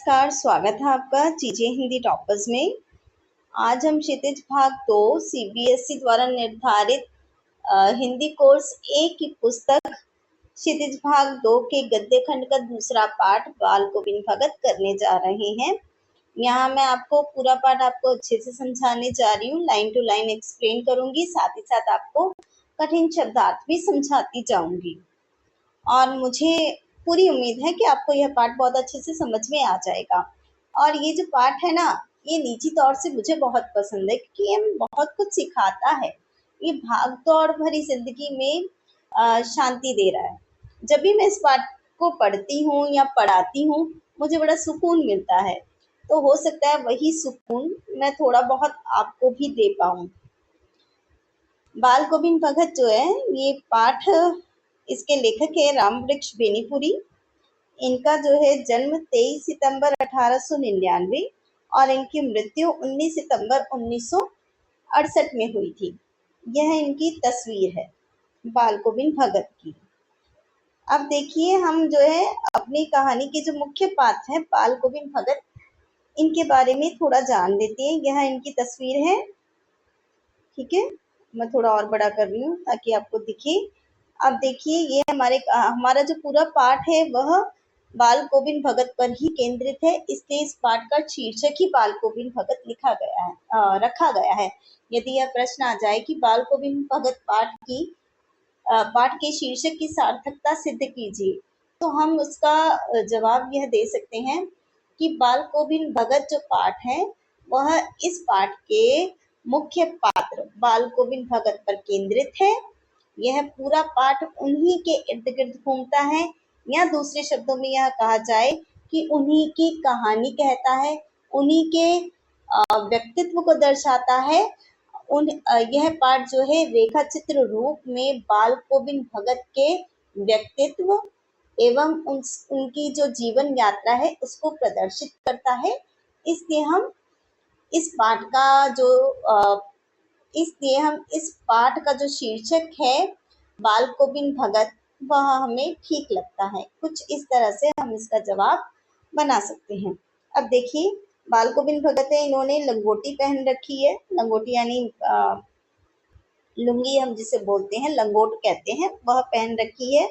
नमस्कार, स्वागत है आपका चीजें हिंदी टॉपर्स में। आज हम क्षितिज भाग 2 सीबीएसई द्वारा निर्धारित हिंदी कोर्स ए की पुस्तक क्षितिज भाग 2 के गद्य खंड का दूसरा पाठ बाल गोविंद भगत करने जा रहे हैं। यहाँ मैं आपको पूरा पाठ आपको अच्छे से समझाने जा रही हूँ, लाइन टू लाइन एक्सप्लेन करूंगी, साथ ही साथ आपको कठिन शब्दार्थ भी समझाती जाऊंगी। और मुझे पूरी उम्मीद है कि आपको यह पाठ बहुत अच्छे से समझ में आ जाएगा। और ये जो पाठ है ना, ये निजी तौर से मुझे बहुत पसंद है क्योंकि ये बहुत कुछ सिखाता है। ये भाग दौड़ भरी जिंदगी में शांति दे रहा है। जब भी मैं इस पाठ को पढ़ती हूँ या पढ़ाती हूँ, मुझे बड़ा सुकून मिलता है। तो हो सकता है वही सुकून मैं थोड़ा बहुत आपको भी दे पाऊँ। बाल गोविंद भगत जो है, ये पाठ इसके लेखक है रामवृक्ष बेनीपुरी। इनका जो है जन्म 23 सितंबर 1899 और इनकी मृत्यु 19 सितंबर 1968 में हुई थी। यह इनकी तस्वीर है बाल गोविंद भगत की। अब देखिए, हम जो है अपनी कहानी के जो मुख्य पात्र हैं बाल गोविंद भगत, इनके बारे में थोड़ा जान लेते हैं। यह इनकी तस्वीर है, ठीक है। मैं थोड़ा और बड़ा कर रही हूँ ताकि आपको दिखे। अब देखिए, ये हमारा जो पूरा पाठ है वह बाल गोविंद भगत पर ही केंद्रित है, इसलिए इस पाठ का शीर्षक ही बाल गोविंद भगत रखा गया है। यदि यह प्रश्न आ जाए कि बाल गोविंद भगत पाठ के शीर्षक की सार्थकता सिद्ध कीजिए, तो हम उसका जवाब यह दे सकते हैं कि बाल गोविंद भगत जो पाठ है वह इस पाठ के मुख्य पात्र बाल गोविंद भगत पर केंद्रित है। यह पूरा पाठ उन्हीं के इर्द गिर्द घूमता है, या दूसरे शब्दों में यह कहा जाए कि उन्हीं की कहानी कहता है, उन्हीं के व्यक्तित्व को दर्शाता है। यह पाठ जो है रेखा चित्र रूप में बाल गोविंद भगत के व्यक्तित्व एवं उनकी जो जीवन यात्रा है उसको प्रदर्शित करता है। इसलिए हम इस पाठ का जो शीर्षक है बाल गोविंद भगत, वह हमें ठीक लगता है। कुछ इस तरह से हम इसका जवाब बना सकते हैं। अब देखिए, बाल गोविंद भगत है, इन्होंने लंगोटी पहन रखी है। लंगोटी यानी लुंगी हम जिसे बोलते हैं, लंगोट कहते हैं, वह पहन रखी है।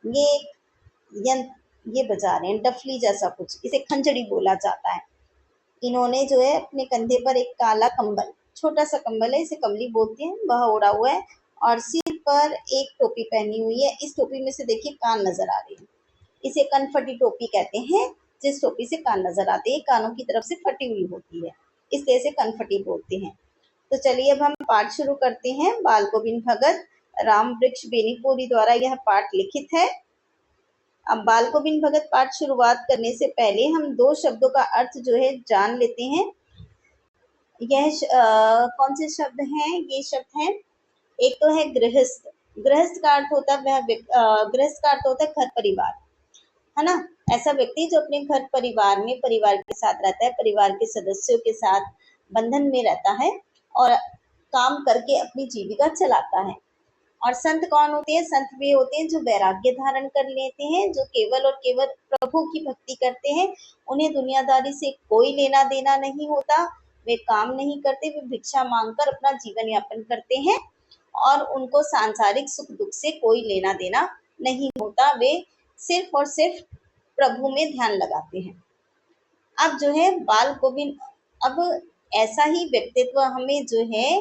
ये बजा रहे हैं डफली जैसा कुछ, इसे खंजड़ी बोला जाता है। इन्होंने जो है अपने कंधे पर एक काला कंबल, छोटा सा कंबल है, इसे कमली बोलते हैं, वह ओढ़ा हुआ है और सिर पर एक टोपी पहनी हुई है। इस टोपी में से देखिए कान नजर आ रही है, इसे कनफटी टोपी कहते हैं। जिस टोपी से कान नजर आते हैं, कानों की तरफ से फटी हुई होती है, इसलिए इसे कनफटी बोलते हैं। तो चलिए अब हम पाठ शुरू करते हैं। बाल गोविंद भगत रामवृक्ष बेनीपुरी द्वारा यह पाठ लिखित है। अब बाल गोविंद भगत पाठ शुरुआत करने से पहले हम दो शब्दों का अर्थ जो है जान लेते हैं। कौन से शब्द हैं? ये शब्द हैं, एक तो है गृहस्थ। गृहस्थ का अर्थ होता है गृहस्थ का अर्थ होता है घर परिवार, है ना। ऐसा व्यक्ति जो अपने घर परिवार में परिवार के साथ रहता है, परिवार के सदस्यों के साथ बंधन में रहता है और काम करके अपनी जीविका चलाता है। और संत कौन होते हैं? संत वे होते हैं जो वैराग्य धारण कर लेते हैं, जो केवल और केवल प्रभु की भक्ति करते हैं। उन्हें दुनियादारी से कोई लेना देना नहीं होता, वे काम नहीं करते, वे भिक्षा मांगकर अपना जीवन यापन करते हैं और उनको सांसारिक सुख दुख से कोई लेना देना नहीं होता। वे सिर्फ और सिर्फ प्रभु में ध्यान लगाते हैं। अब जो है बाल गोविंद, अब ऐसा ही व्यक्तित्व हमें जो है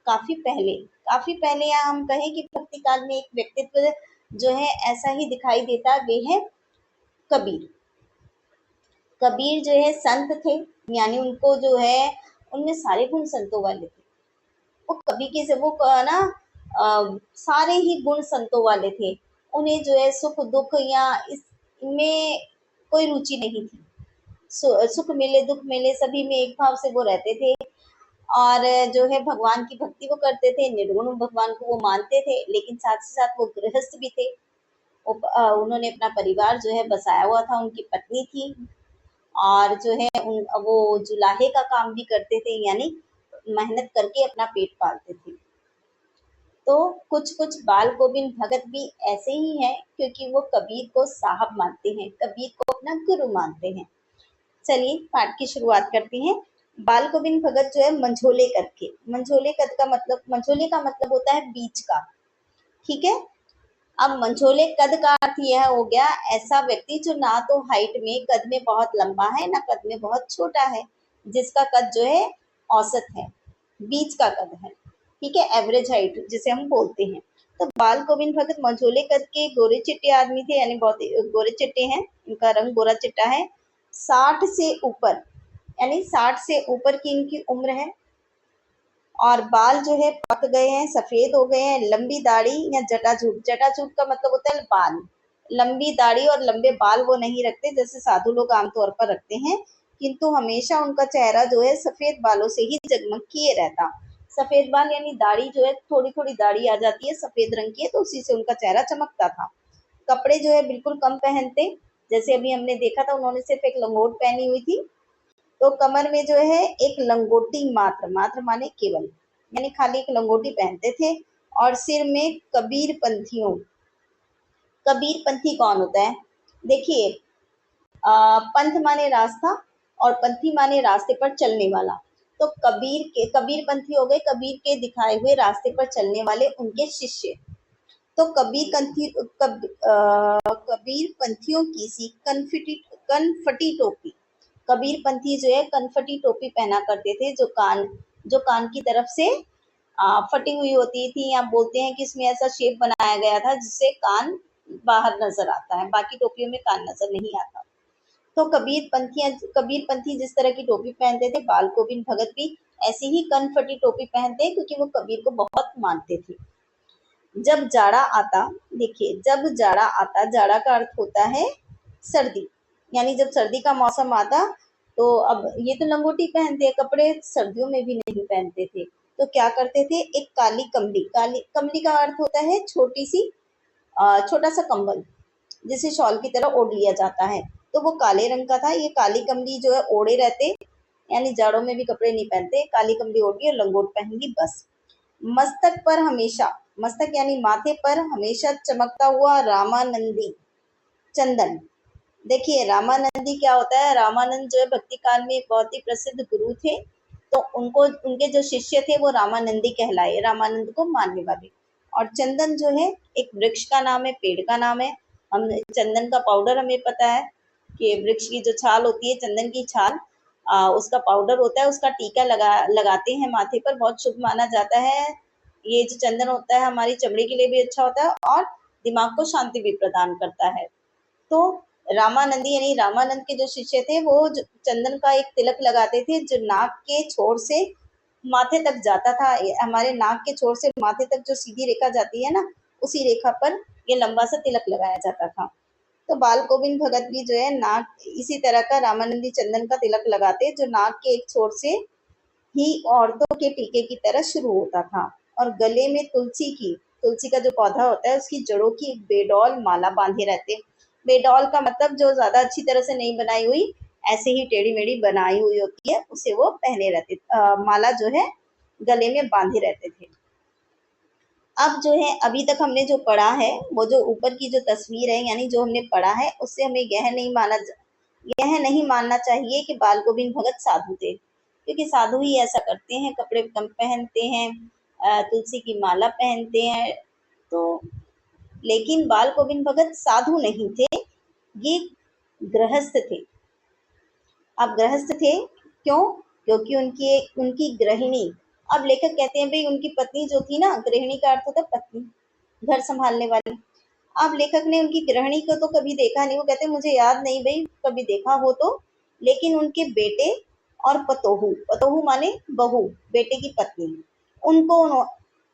काफी पहले या हम कहें कि भक्ति काल में एक व्यक्तित्व जो है ऐसा ही दिखाई देता, वे है कबीर। कबीर जो है संत थे, यानी उनको जो है उनमें सारे गुण संतों वाले थे। वो कभी के से वो ना सारे ही गुण संतों वाले थे। उन्हें जो है सुख दुख या इसमें कोई रुचि नहीं थी। सुख मिले दुख मिले सभी में एक भाव से वो रहते थे और जो है भगवान की भक्ति वो करते थे, निर्गुण भगवान को वो मानते थे, लेकिन साथ ही साथ वो गृहस्थ भी थे। उन्होंने अपना परिवार जो है बसाया हुआ था, उनकी पत्नी थी और जो है वो जुलाहे का काम भी करते थे, यानी मेहनत करके अपना पेट पालते थे। तो कुछ बाल गोविंद भगत भी ऐसे ही हैं, क्योंकि वो कबीर को साहब मानते हैं, कबीर को अपना गुरु मानते हैं। चलिए पाठ की शुरुआत करते हैं। बाल गोविंद भगत जो है मंझोले कद के, मंझोले कद का मतलब, मंझोले का मतलब होता है बीच का, ठीक है। अब मंझोले कद का अर्थ यह हो गया ऐसा व्यक्ति जो ना तो हाइट में कद में बहुत लंबा है ना कद में बहुत छोटा है, जिसका कद जो है औसत है, बीच का कद है, ठीक है, एवरेज हाइट जिसे हम बोलते हैं। तो बाल गोविंद भगत मंझोले कद के गोरे चिट्टे आदमी थे, यानी बहुत गोरे चिट्टे हैं, इनका रंग गोरा चिट्टा है। 60 से ऊपर, यानी 60 से ऊपर की इनकी उम्र है, और बाल जो है पक गए हैं, सफेद हो गए हैं। लंबी दाढ़ी या जटाजूट, जटाजूट का मतलब होता है बाल, लंबी दाढ़ी और लंबे बाल वो नहीं रखते जैसे साधु लोग आमतौर पर रखते हैं, किंतु हमेशा उनका चेहरा जो है सफेद बालों से ही जगमग किए रहता। सफेद बाल यानी दाढ़ी जो है, थोड़ी थोड़ी दाढ़ी आ जाती है, सफेद रंग की है, तो उसी से उनका चेहरा चमकता था। कपड़े जो है बिल्कुल कम पहनते, जैसे अभी हमने देखा था उन्होंने सिर्फ एक लंगोट पहनी हुई थी। तो कमर में जो है एक लंगोटी मात्र, मात्र माने केवल, यानी खाली एक लंगोटी पहनते थे। और सिर में कबीर पंथियों, कबीर पंथी कौन होता है? देखिए, पंथ माने रास्ता और पंथी माने रास्ते पर चलने वाला। तो कबीर पंथी हो गए, कबीर के दिखाए हुए रास्ते पर चलने वाले उनके शिष्य। तो कबीर पंथियों की सी कनफटी टोपी, कबीर पंथी जो है कनफटी टोपी पहना करते थे, जो कान की तरफ से फटी हुई होती थी, या बोलते हैं कि इसमें ऐसा शेप बनाया गया था जिससे कान बाहर नजर आता है, बाकी टोपियों में कान नजर नहीं आता। तो कबीर पंथी जिस तरह की टोपी पहनते थे, बाल गोविंद भगत भी ऐसी ही कनफटी टोपी पहनते हैं, क्योंकि वो कबीर को बहुत मानते थे। जब जाड़ा आता, देखिए जब जाड़ा आता, जाड़ा का अर्थ होता है सर्दी, यानी जब सर्दी का मौसम आता, तो अब ये तो लंगोटी पहनते हैं, कपड़े सर्दियों में भी नहीं पहनते थे, तो क्या करते थे, एक काली कमली, काली कमली का अर्थ होता है छोटी सी, छोटा सा कंबल जिसे शॉल की तरह ओढ़ लिया जाता है, तो वो काले रंग का था। ये काली कमली जो है ओढ़े रहते, यानी जाड़ों में भी कपड़े नहीं पहनते, काली कमली ओढ़ी और लंगोट पहन बस। मस्तक पर हमेशा, मस्तक यानी माथे पर हमेशा चमकता हुआ रामानंदी चंदन। देखिए रामानंदी क्या होता है, रामानंद जो है भक्ति काल में एक बहुत ही प्रसिद्ध गुरु थे, तो उनको, उनके जो शिष्य थे वो रामानंदी कहलाए, रामानंद को मानने वाले। और चंदन जो है एक वृक्ष का नाम है, पेड़ का नाम है। हम चंदन का पाउडर हमें पता है कि वृक्ष की जो छाल होती है, चंदन की छाल, उसका पाउडर होता है, उसका टीका लगाते हैं माथे पर, बहुत शुभ माना जाता है। ये जो चंदन होता है हमारी चमड़ी के लिए भी अच्छा होता है और दिमाग को शांति भी प्रदान करता है। तो रामानंदी यानी रामानंद के जो शिष्य थे वो चंदन का एक तिलक लगाते थे, जो नाक के छोर से माथे तक जाता था। हमारे नाक के छोर से माथे तक जो सीधी रेखा जाती है ना, उसी रेखा पर ये लंबा सा तिलक लगाया जाता था। तो बाल गोविंद भगत भी जो है नाक इसी तरह का रामानंदी चंदन का तिलक लगाते, जो नाक के एक छोर से ही औरतों के टीके की तरह शुरू होता था। और गले में तुलसी का जो पौधा होता है उसकी जड़ों की एक बेडौल माला बांधे रहते। बेडौल का मतलब जो ज्यादा अच्छी तरह से नहीं बनाई हुई, ऐसे ही टेढ़ी मेढ़ी बनाई हुई होती है, उसे वो पहने रहते, माला जो है गले में बांधे रहते थे। अब जो है अभी तक हमने जो पढ़ा है, वो जो ऊपर की जो तस्वीर है, यानी जो हमने पढ़ा है, उससे हमें यह नहीं मानना चाहिए कि बाल गोविंद भगत साधु थे, क्योंकि साधु ही ऐसा करते हैं, कपड़े कम पहनते हैं, तुलसी की माला पहनते हैं। तो लेकिन बाल गोविंद भगत साधु नहीं थे, ये गृहस्थ थे। अब गृहस्थ थे क्यों? क्योंकि उनकी गृहिणी, अब लेखक कहते हैं भाई उनकी पत्नी जो थी ना, गृहिणी का अर्थ होता है पत्नी, घर संभालने वाली। अब लेखक ने उनकी गृहिणी को तो कभी देखा नहीं, वो कहते हैं मुझे याद नहीं भाई कभी देखा हो तो, लेकिन उनके बेटे और पतोहू, पतोहू माने बहू, बेटे की पत्नी, उनको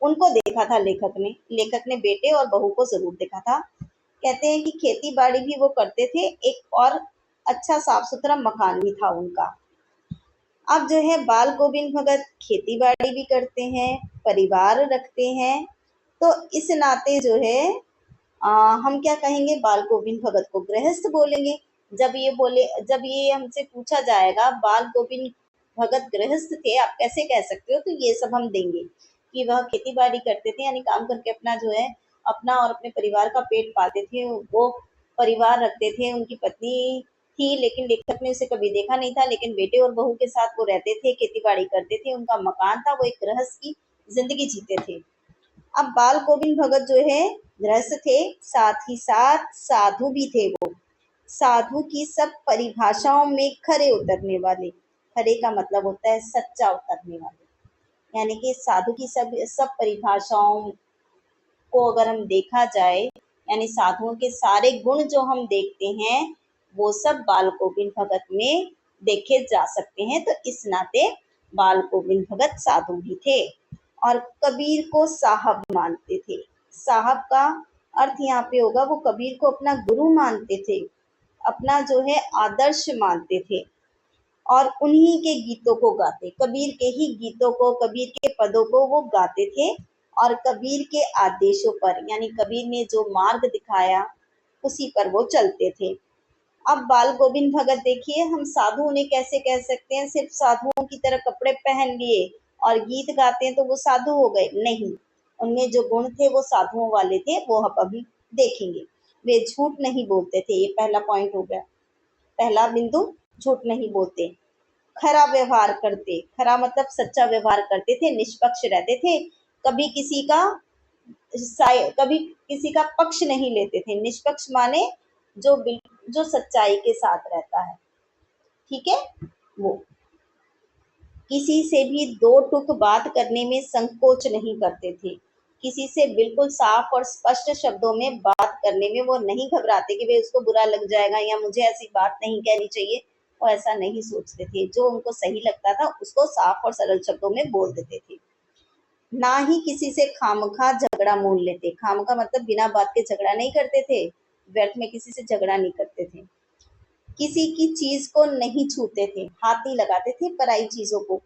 उनको देखा था लेखक ने बेटे और बहू को जरूर देखा था। कहते हैं कि खेती बाड़ी भी वो करते थे, एक और अच्छा साफ सुथरा मकान भी था उनका। अब जो है बाल गोविंद भगत खेती बाड़ी भी करते हैं, परिवार रखते हैं, तो इस नाते जो है हम क्या कहेंगे, बाल गोविंद भगत को गृहस्थ बोलेंगे। जब ये हमसे पूछा जाएगा बाल गोविंद भगत गृहस्थ थे, आप कैसे कह सकते हो, तो ये सब हम देंगे कि वह खेती बाड़ी करते थे, यानी काम करके अपना जो है अपना और अपने परिवार का पेट पालते थे, वो परिवार रखते थे, उनकी पत्नी थी, लेकिन लेखक ने उसे कभी देखा नहीं था। लेकिन बेटे और बहू के साथ वो रहते थे, खेती बाड़ी करते थे, उनका मकान था, वो एक गृहस्थ की जिंदगी जीते थे। अब बाल गोविंद भगत जो है गृहस्थ थे, साथ ही साथ साधु भी थे। वो साधु की सब परिभाषाओं में खरे उतरने वाले। खरे का मतलब होता है सच्चा उतरने वाले, यानी कि साधु की सब सब परिभाषाओं को अगर हम देखा जाए, यानी साधुओं के सारे गुण जो हम देखते हैं वो सब बाल गोविंद भगत में देखे जा सकते हैं। तो इस नाते बाल गोविंद भगत साधु भी थे और कबीर को साहब मानते थे। साहब का अर्थ यहाँ पे होगा, वो कबीर को अपना गुरु मानते थे, अपना जो है आदर्श मानते थे और उन्हीं के गीतों को गाते, कबीर के ही गीतों को, कबीर के पदों को वो गाते थे और कबीर के आदेशों पर, यानी कबीर ने जो मार्ग दिखाया उसी पर वो चलते थे। अब बाल गोविंद भगत देखिए, हम साधु उन्हें कैसे कह सकते हैं सिर्फ साधुओं की तरह कपड़े पहन लिए और गीत गाते हैं तो वो साधु हो गए? नहीं, उनमें जो गुण थे वो साधुओं वाले थे, वो हम अभी देखेंगे। वे झूठ नहीं बोलते थे, ये पहला पॉइंट हो गया, पहला बिंदु, झूठ नहीं बोलते। खरा व्यवहार करते, खरा मतलब सच्चा व्यवहार करते थे, निष्पक्ष रहते थे, कभी किसी का कभी किसी का पक्ष नहीं लेते थे। निष्पक्ष माने जो सच्चाई के साथ रहता है, ठीक है। वो किसी से भी दो टूक बात करने में संकोच नहीं करते थे, किसी से बिल्कुल साफ और स्पष्ट शब्दों में बात करने में वो नहीं घबराते कि भाई उसको बुरा लग जाएगा या मुझे ऐसी बात नहीं कहनी चाहिए। वो ऐसा नहीं सोचते थे, जो उनको सही लगता था उसको साफ और सरल शब्दों में बोल देते थे। ना ही किसी से खामखा झगड़ा मोल लेते, खामखा मतलब बिना बात के झगड़ा नहीं करते थे, व्यर्थ में किसी से झगड़ा नहीं करते थे। किसी की चीज को नहीं छूते थे, हाथ नहीं लगाते थे पराई चीजों को,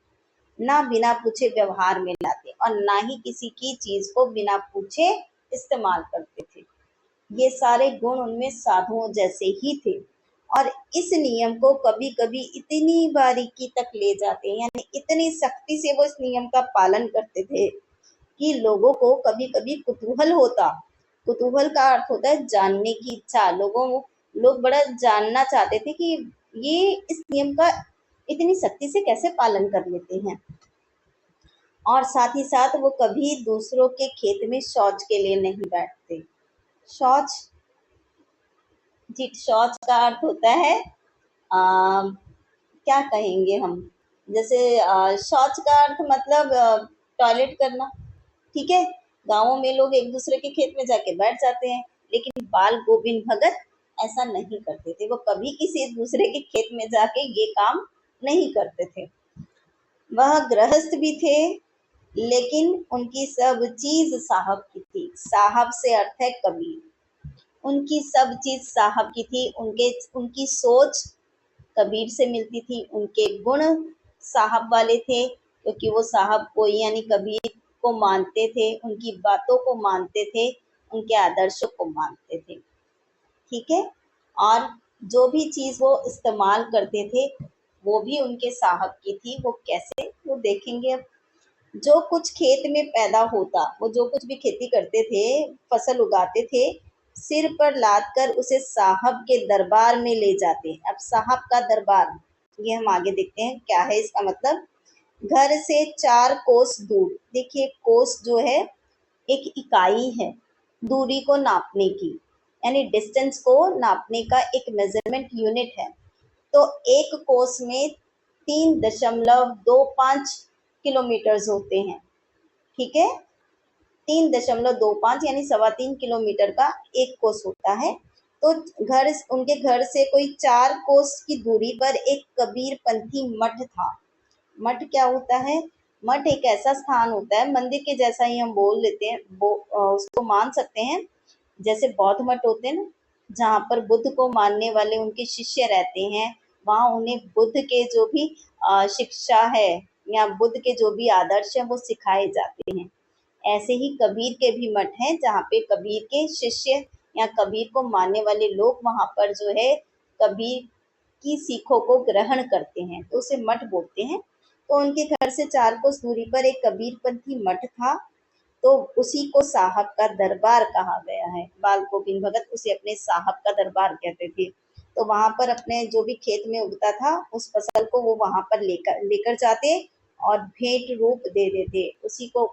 ना बिना पूछे व्यवहार में लाते और ना ही किसी की चीज को बिना पूछे इस्तेमाल करते थे। ये सारे गुण उनमें साधुओं जैसे ही थे और इस नियम को कभी कभी इतनी बारीकी तक ले जाते हैं, यानी इतनी सख्ती से वो इस नियम का पालन करते थे कि लोगों को कभी कभी कुतूहल होता। कुतूहल का अर्थ होता है जानने की इच्छा, लोग बड़ा जानना चाहते थे कि ये इस नियम का इतनी सख्ती से कैसे पालन कर लेते हैं। और साथ ही साथ वो कभी दूसरों के खेत में शौच के लिए नहीं बैठते। शौच, जी शौच का अर्थ होता है क्या कहेंगे हम, जैसे शौच का अर्थ मतलब टॉयलेट करना, ठीक है। गांवों में लोग एक दूसरे के खेत में जाके बैठ जाते हैं, लेकिन बाल गोविंद भगत ऐसा नहीं करते थे, वो कभी किसी दूसरे के खेत में जाके ये काम नहीं करते थे। वह गृहस्थ भी थे, लेकिन उनकी सब चीज साहब की थी। साहब से अर्थ है कबीर, उनकी सब चीज साहब की थी। उनकी सोच कबीर से मिलती थी, उनके गुण साहब वाले थे, क्योंकि वो साहब को यानी कबीर को मानते थे, उनकी बातों को मानते थे, उनके आदर्शों को मानते थे, ठीक है। और जो भी चीज वो इस्तेमाल करते थे वो भी उनके साहब की थी। वो कैसे, वो देखेंगे अब। जो कुछ खेत में पैदा होता, वो जो कुछ भी खेती करते थे, फसल उगाते थे, सिर पर लाद कर उसे साहब के दरबार में ले जाते। अब साहब का दरबार, ये हम आगे देखते हैं क्या है इसका मतलब। घर से 4 कोस दूर, देखिए कोस जो है एक इकाई है दूरी को नापने की, यानी डिस्टेंस को नापने का एक मेजरमेंट यूनिट है। तो 1 कोस में 3.25 किलोमीटर्स होते हैं, ठीक है। 3.25 यानी 3.25 किलोमीटर का 1 कोस होता है। तो उनके घर से कोई 4 कोस की दूरी पर एक कबीरपंथी मठ था। मठ क्या होता है? मठ एक ऐसा स्थान होता है, मंदिर के जैसा ही हम बोल लेते हैं, उसको मान सकते हैं, जैसे बौद्ध मठ होते हैं ना, जहाँ पर बुद्ध को मानने वाले उनके शिष्य रहते हैं, वहाँ उन्हें बुद्ध के जो भी शिक्षा है या बुद्ध के जो भी आदर्श हैं वो सिखाए जाते हैं। ऐसे ही कबीर के भी मठ हैं, जहाँ पे कबीर के शिष्य या कबीर को मानने वाले लोग वहाँ पर जो है कबीर की सीखों को ग्रहण करते हैं, तो उसे मठ बोलते हैं। तो उनके घर से 4 कोस दूरी पर एक कबीरपंथी मठ था, तो उसी को साहब का दरबार कहा गया है। बाल गोविंद भगत उसे अपने साहब का दरबार कहते थे। तो वहां पर अपने जो भी खेत में उगता था उस फसल को वो वहां पर लेकर लेकर जाते और भेंट रूप दे देते उसी को,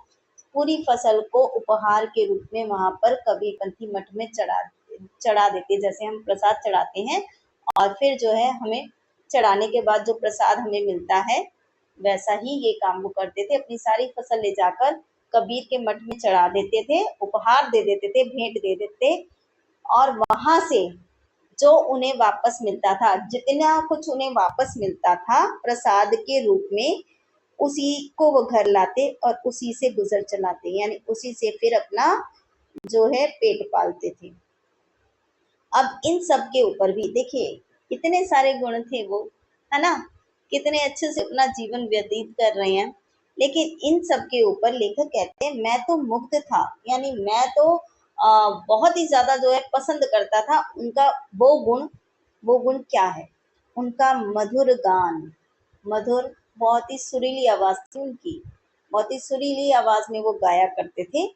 पूरी फसल को उपहार के रूप में वहां पर कबीरपंथी मठ में चढ़ा देते, जैसे हम प्रसाद चढ़ाते हैं। और फिर जो है हमें चढ़ाने के बाद जो प्रसाद हमें मिलता है वैसा ही ये काम वो करते थे। अपनी सारी फसल ले जाकर कबीर के मठ में चढ़ा देते थे, उपहार दे देते थे, भेंट दे देते। और वहां से जो उन्हें वापस मिलता था, जितना कुछ उन्हें वापस मिलता था प्रसाद के रूप में, उसी को वो घर लाते और उसी से गुजर चलाते, यानी उसी से फिर अपना जो है पेट पालते थे। अब इन सब के ऊपर भी देखिए कितने सारे गुण थे वो, है ना, कितने अच्छे से अपना जीवन व्यतीत कर रहे हैं। लेकिन इन सब के ऊपर लेखक कहते हैं मैं तो मुग्ध था, यानी मैं तो बहुत ही ज्यादा जो है पसंद करता था उनका वो गुण क्या है, उनका मधुर गान। मधुर, बहुत ही सुरीली आवाज थी उनकी, बहुत ही सुरीली आवाज में वो गाया करते थे।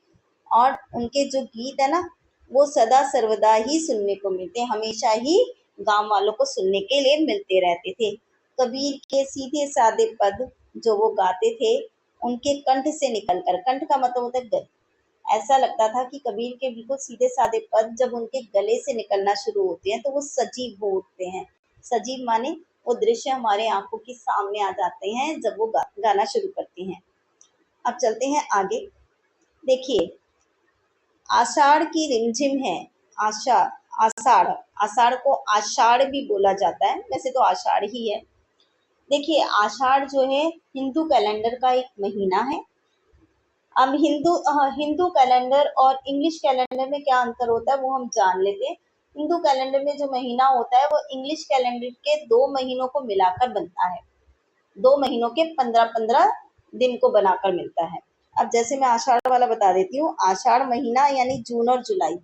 और उनके जो गीत है ना वो सदा सर्वदा ही सुनने को मिलते, हमेशा ही गांव वालों को सुनने के लिए मिलते रहते थे। कबीर के सीधे सादे पद जो वो गाते थे उनके कंठ से निकलकर, कंठ का मतलब होता है गले, ऐसा लगता था कि कबीर के बिल्कुल सीधे सादे पद जब उनके गले से निकलना शुरू होते हैं तो वो सजीव हो उठते हैं। सजीव माने वो दृश्य हमारे आंखों के सामने आ जाते हैं जब वो गाना शुरू करते हैं। अब चलते हैं आगे। देखिए आषाढ़ की रिमझिम है, आषाढ़, आषाढ़, आषाढ़ को आषाढ़ भी बोला जाता है, वैसे तो आषाढ़ ही है। देखिए आषाढ़ जो है हिंदू कैलेंडर का एक महीना है। अब हिंदू कैलेंडर और इंग्लिश कैलेंडर में क्या अंतर होता है वो हम जान लेते हैं। हिंदू कैलेंडर में जो महीना होता है वो इंग्लिश कैलेंडर के 2 महीनों को मिलाकर बनता है, 2 महीनों के 15-15 दिन को बनाकर मिलता है। अब जैसे मैं आषाढ़ वाला बता देती हूँ, आषाढ़ महीना यानी जून और जुलाई।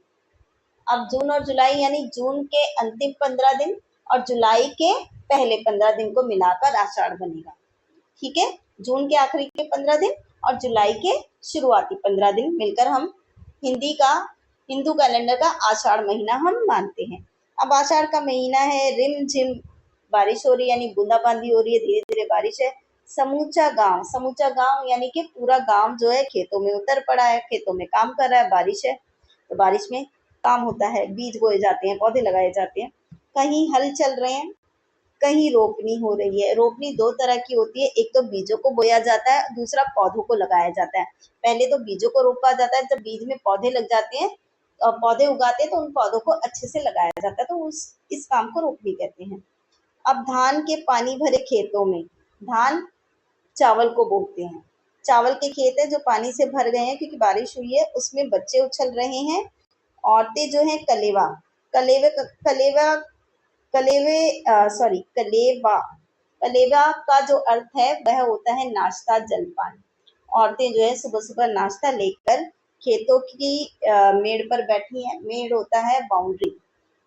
अब जून और जुलाई यानी जून के अंतिम 15 दिन और जुलाई के पहले 15 दिन को मिलाकर आषाढ़ बनेगा। ठीक है, जून के आखिरी के 15 दिन और जुलाई के शुरुआती 15 दिन मिलकर हम हिंदू कैलेंडर का आषाढ़ महीना हम मानते हैं। अब आषाढ़ का महीना है, रिम झिम बारिश हो रही है, यानी बूंदाबांदी हो रही है, धीरे धीरे बारिश है। समूचा गांव यानी कि पूरा गांव जो है खेतों में उतर पड़ा है, खेतों में काम कर रहा है, बारिश है तो बारिश में काम होता है, बीज बोए जाते हैं, पौधे लगाए जाते हैं। कहीं हल चल रहे हैं, कहीं रोपनी हो रही है। रोपनी 2 तरह की होती है, एक तो बीजों को बोया जाता है, दूसरा पौधों को लगाया जाता है। पहले तो बीजों को रोपा जाता है, जब बीज में पौधे लग जाते हैं पौधे उगाते हैं तो उन पौधों को अच्छे से लगाया जाता है, तो इस काम को रोपनी कहते हैं। अब धान के पानी भरे खेतों में धान चावल को बोते हैं। चावल के खेत है जो पानी से भर गए हैं क्योंकि बारिश हुई है, उसमें बच्चे उछल रहे हैं। औरतें जो है कलेवा कलेवे कलेवा कलेवे सॉरी कलेवा कलेवा का जो अर्थ है वह होता है नाश्ता, जलपान। औरतें जो है सुबह सुबह नाश्ता लेकर खेतों की मेड़ पर बैठी हैं। मेड़ होता है बाउंड्री,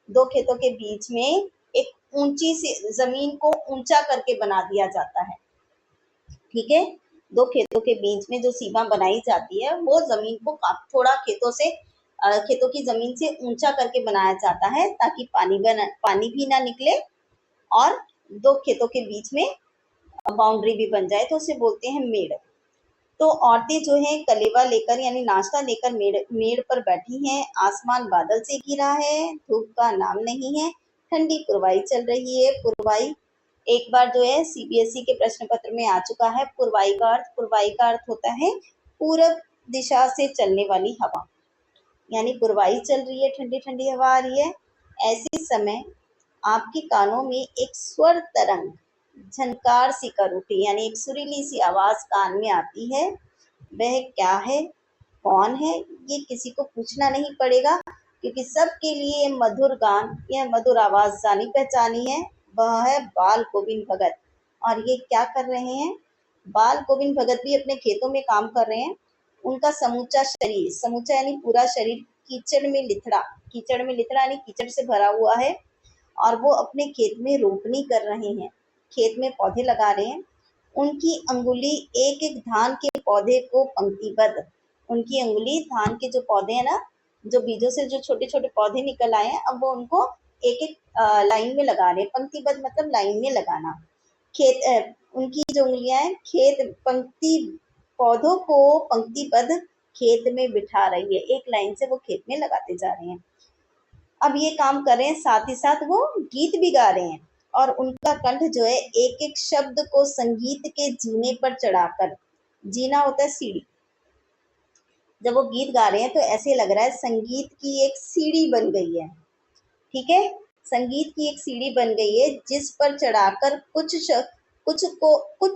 2 खेतों के बीच में एक ऊंची सी जमीन को ऊंचा करके बना दिया जाता है। ठीक है, 2 खेतों के बीच में जो सीमा बनाई जाती है वो जमीन को थोड़ा खेतों की जमीन से ऊंचा करके बनाया जाता है ताकि पानी भी ना निकले और 2 खेतों के बीच में बाउंड्री भी बन जाए, तो उसे बोलते हैं मेड़। तो औरतें जो है कलेवा लेकर यानी नाश्ता लेकर मेड़ पर बैठी हैं। आसमान बादल से घिरा है, धूप का नाम नहीं है, ठंडी पुरवाई चल रही है। पुरवाई एक बार जो है सीबीएसई के प्रश्न पत्र में आ चुका है। पुरवाई का अर्थ होता है पूरब दिशा से चलने वाली हवा, यानी पुरवाई चल रही है, ठंडी ठंडी हवा आ रही है। ऐसे समय आपके कानों में एक स्वर तरंग झनकार सी कर उठी, यानी एक सुरीली सी आवाज कान में आती है। वह क्या है, कौन है, ये किसी को पूछना नहीं पड़ेगा क्योंकि सबके लिए मधुर गान, यह मधुर आवाज जानी पहचानी है। वह है बाल गोविंद भगत। और ये क्या कर रहे हैं, बाल गोविंद भगत भी अपने खेतों में काम कर रहे हैं। उनका समूचा शरीर, समूचा यानी पूरा शरीर कीचड़ में लिथड़ा यानी कीचड़ से भरा हुआ है और वो अपने खेत में रोपनी कर रहे हैं, खेत में पौधे लगा रहे हैं। उनकी अंगुली एक एक धान के पौधे को पंक्तिबद्ध, धान के जो पौधे हैं ना, जो बीजों से जो छोटे छोटे पौधे निकल आए हैं, अब वो उनको एक एक लाइन में लगा रहे हैं। पंक्तिबद्ध मतलब लाइन में लगाना। उनकी जो उंगलियां हैं खेत पंक्ति पौधों को पंक्तिबद्ध खेत में बिठा रही है, एक लाइन से वो खेत में लगाते जा रहे हैं। अब ये काम कर रहे हैं, साथ ही साथ वो गीत भी गा रहे हैं और उनका कंठ जो है एक एक शब्द को संगीत के जीने पर चढ़ाकर, जीना होता है सीढ़ी, जब वो गीत गा रहे हैं तो ऐसे लग रहा है संगीत की एक सीढ़ी बन गई है। ठीक है, संगीत की एक सीढ़ी बन गई है जिस पर चढ़ाकर कुछ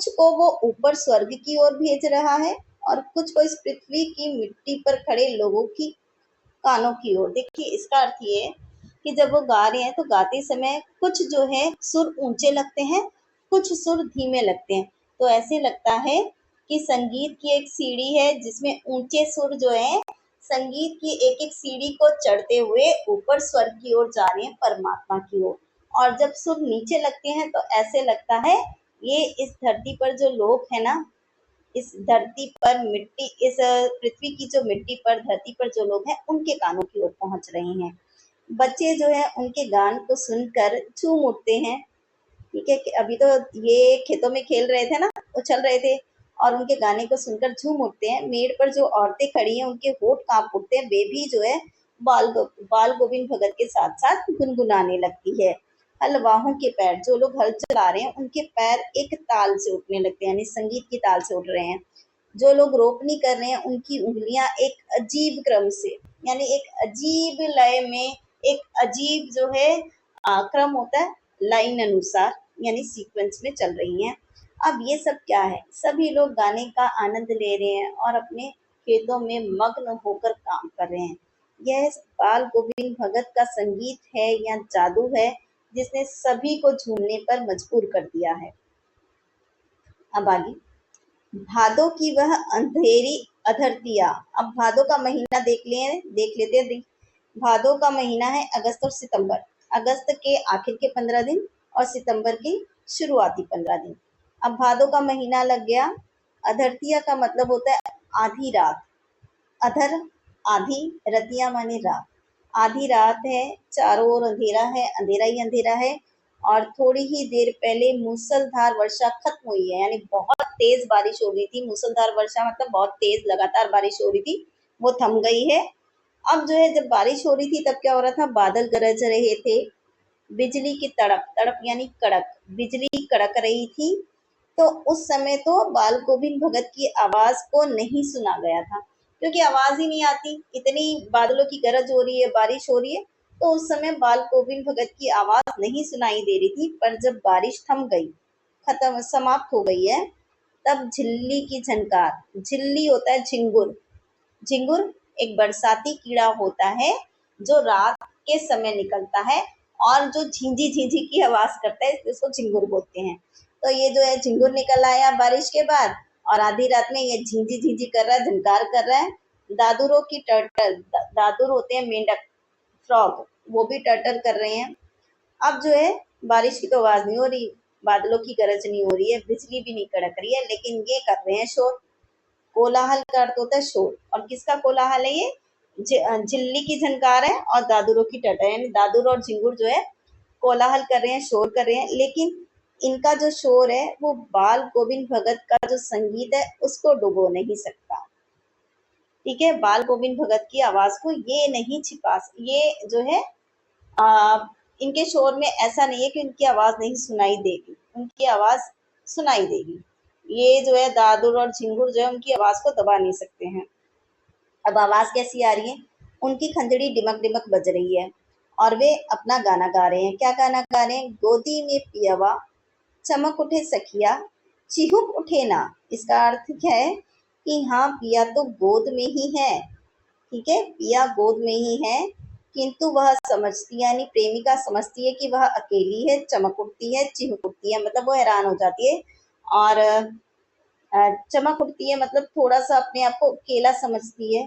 को वो ऊपर स्वर्ग की ओर भेज रहा है और कुछ को इस पृथ्वी की मिट्टी पर खड़े लोगों की कानों की ओर। देखिए, इसका अर्थ ये है कि जब वो गा रहे हैं तो गाते समय कुछ जो है सुर ऊंचे लगते हैं, कुछ सुर धीमे लगते हैं। तो ऐसे लगता है कि संगीत की एक सीढ़ी है जिसमें ऊंचे सुर जो है संगीत की एक एक सीढ़ी को चढ़ते हुए ऊपर स्वर्ग की ओर जा रहे हैं, परमात्मा की ओर। और जब सुर नीचे लगते हैं तो ऐसे लगता है ये इस धरती पर जो लोग है ना, इस धरती पर मिट्टी, इस पृथ्वी की जो मिट्टी पर धरती पर जो लोग हैं उनके कानों की ओर पहुंच रहे हैं। बच्चे जो है उनके गान को सुनकर झूम उठते हैं। ठीक है, कि अभी तो ये खेतों में खेल रहे थे ना, उछल रहे थे और उनके गाने को सुनकर झूम उठते हैं। मेड़ पर जो औरतें खड़ी हैं उनके होठ कांप उठते हैं, वे भी जो है बाल गोविंद भगत के साथ साथ गुनगुनाने लगती है। हलवाहों के पैर, जो लोग हल चला रहे हैं उनके पैर एक ताल से उठने लगते हैं, यानी संगीत की ताल से उठ रहे हैं। जो लोग रोपनी कर रहे हैं उनकी उंगलियां एक अजीब क्रम से, यानी एक अजीब लय में, एक अजीब जो है क्रम होता है लाइन अनुसार, यानी सीक्वेंस में चल रही हैं। अब ये सब क्या है, सभी लोग गाने का आनंद ले रहे हैं और अपने खेतों में मग्न होकर काम कर रहे हैं। यह बाल गोविंद भगत का संगीत है या जादू है जिसने सभी को झूमने पर मजबूर कर दिया है। अब आगे, भादों की वह अंधेरी अधरतिया। अब भादों का महीना देख लेते हैं। भादों का महीना है अगस्त और सितंबर। अगस्त के आखिर के 15 दिन और सितंबर की शुरुआती 15 दिन। अब भादों का महीना लग गया। अधरतिया का मतलब होता है आधी रात। अधर आधी, रतिया माने रात। आधी रात है, चारों ओर अंधेरा है, अंधेरा ही अंधेरा है और थोड़ी ही देर पहले मूसलधार वर्षा खत्म हुई है, यानी बहुत तेज बारिश हो रही थी। मूसलधार वर्षा मतलब बहुत तेज लगातार बारिश हो रही थी, वो थम गई है। अब जो है जब बारिश हो रही थी तब क्या हो रहा था, बादल गरज रहे थे, बिजली की तड़प तड़प यानी कड़क बिजली कड़क रही थी। तो उस समय तो बाल गोविंद भगत की आवाज को नहीं सुना गया था, क्योंकि आवाज ही नहीं आती, इतनी बादलों की गरज हो रही है, बारिश हो रही है। तो उस समय बाल गोविंद भगत की आवाज नहीं सुनाई दे रही थी। पर जब बारिश थम गई, खत्म, समाप्त हो गई है, तब झिल्ली की झनकार, झिल्ली होता है झिंगुर, झिंगुर एक बरसाती कीड़ा होता है जो रात के समय निकलता है और जो झींझी झींझी की आवाज करता है, इसको झिंगुर बोलते हैं। तो ये जो है झिंगुर निकल आया बारिश के बाद और आधी रात में ये झींझी झींझी कर रहा है, झनकार कर रहा है। दादुरों की टर्टल, दादुर होते हैं मेंढक, फ्रॉग, वो भी टर्टर कर रहे हैं। अब जो है बारिश की तो आवाज नहीं हो रही, बादलों की गरज नहीं हो रही है, बिजली भी नहीं कड़क रही है, लेकिन ये कर रहे हैं शोर। कोलाहल का अर्थ होता है शोर, और किसका कोलाहल है ये, झिल्ली की झनकार है और दादुरों की टटर, यानी दादुर और झिंगुर जो है कोलाहल कर रहे हैं, शोर कर रहे हैं। लेकिन इनका जो शोर है वो बाल गोविंद भगत का जो संगीत है उसको डुबो नहीं सकता। ठीक है, बाल गोविंद भगत की आवाज को ये नहीं छिपा, ये जो है आ, इनके शोर में ऐसा नहीं है कि उनकी आवाज नहीं सुनाई देगी, उनकी आवाज सुनाई देगी। ये जो है दादुर और झिंगुर जो है उनकी आवाज को दबा नहीं सकते हैं। अब आवाज कैसी आ रही है, उनकी खंजड़ी डिमक डिमक बज रही है और वे अपना गाना गा रहे हैं। क्या गाना गा रहे हैं, गोदी में पियवा, चमक उठे सखिया, चिहुक उठे ना। इसका अर्थ क्या है कि हाँ, पिया तो गोद में ही है। ठीक है, पिया गोद में ही है, किंतु वह समझती है, यानी प्रेमिका समझती है कि वह अकेली है, चमक उठती है, चिहुक उठती है मतलब वो हैरान हो जाती है। और चमक उठती है मतलब थोड़ा सा अपने आप को अकेला समझती है,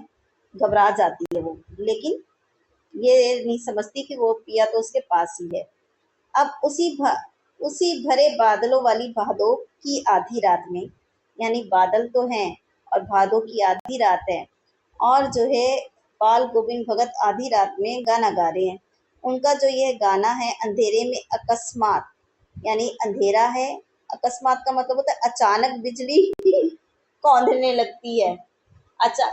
घबरा जाती है वो, लेकिन ये नहीं समझती कि वो पिया तो उसके पास ही है। अब उसी भरे बादलों वाली भादों की आधी रात में, यानी बादल तो हैं और भादों की आधी रात है, और जो है बाल गोविंद भगत आधी रात में गाना गा रहे हैं। उनका जो यह गाना है अंधेरे में अकस्मात, यानी अंधेरा है, अकस्मात का मतलब होता है अचानक बिजली कौंधने लगती है। अच्छा,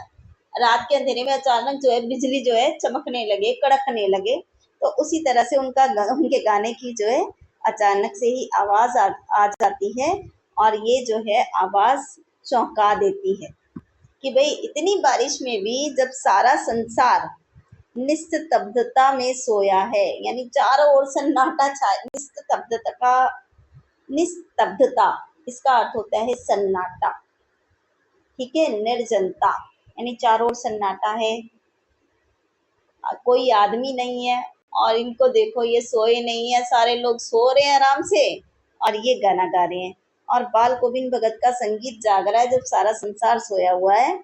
रात के अंधेरे में अचानक जो है बिजली जो है चमकने लगे, कड़कने लगे, तो उसी तरह से उनके गाने की जो है अचानक से ही आवाज आ जाती है, और ये जो है आवाज चौंका देती है कि भाई इतनी बारिश में भी जब सारा संसार निस्तब्धता में सोया है, यानी चारों ओर सन्नाटा छाया। निस्तब्धता इसका अर्थ होता है सन्नाटा, ठीक है, निर्जनता, यानी चारों ओर सन्नाटा है, कोई आदमी नहीं है, और इनको देखो ये सोए नहीं है, सारे लोग सो रहे हैं आराम से और ये गाना गा रहे हैं। और बाल गोविंद भगत का संगीत जाग रहा है जब सारा संसार सोया हुआ है,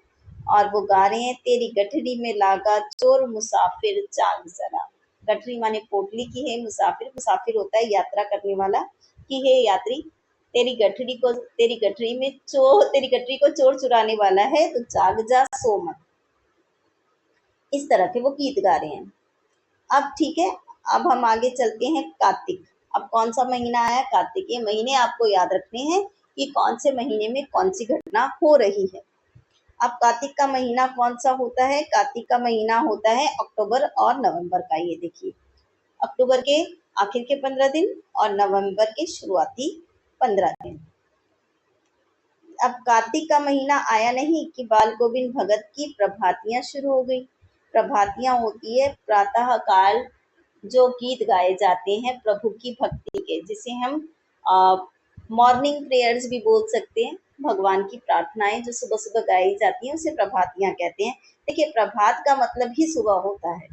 और वो गा रहे हैं तेरी गठरी में लागा चोर मुसाफिर जाग जरा। गठरी माने पोटली की है, मुसाफिर मुसाफिर होता है यात्रा करने वाला, कि हे यात्री तेरी गठरी को चोर चुराने वाला है, तो जाग जा सो मत। इस तरह के वो गीत गा रहे हैं। अब ठीक है, अब हम आगे चलते हैं कार्तिक। अब कौन सा महीना आया? कार्तिक। ये महीने आपको याद रखने हैं कि कौन से महीने में कौन सी घटना हो रही है। अब कार्तिक का महीना कौन सा होता है? कार्तिक का महीना होता है अक्टूबर और नवंबर का। ये देखिए, अक्टूबर के आखिर के 15 दिन और नवंबर के शुरुआती 15 दिन। अब कार्तिक का महीना आया नहीं कि बाल गोविंद भगत की प्रभातियां शुरू हो गई। प्रभातियां होती है प्रातः काल जो गीत गाए जाते हैं प्रभु की भक्ति के, जिसे हम मॉर्निंग प्रेयर्स भी बोल सकते हैं। भगवान की प्रार्थनाएं जो सुबह सुबह गाई जाती हैं उसे प्रभातियां कहते हैं। देखिए, प्रभात का मतलब ही सुबह होता है,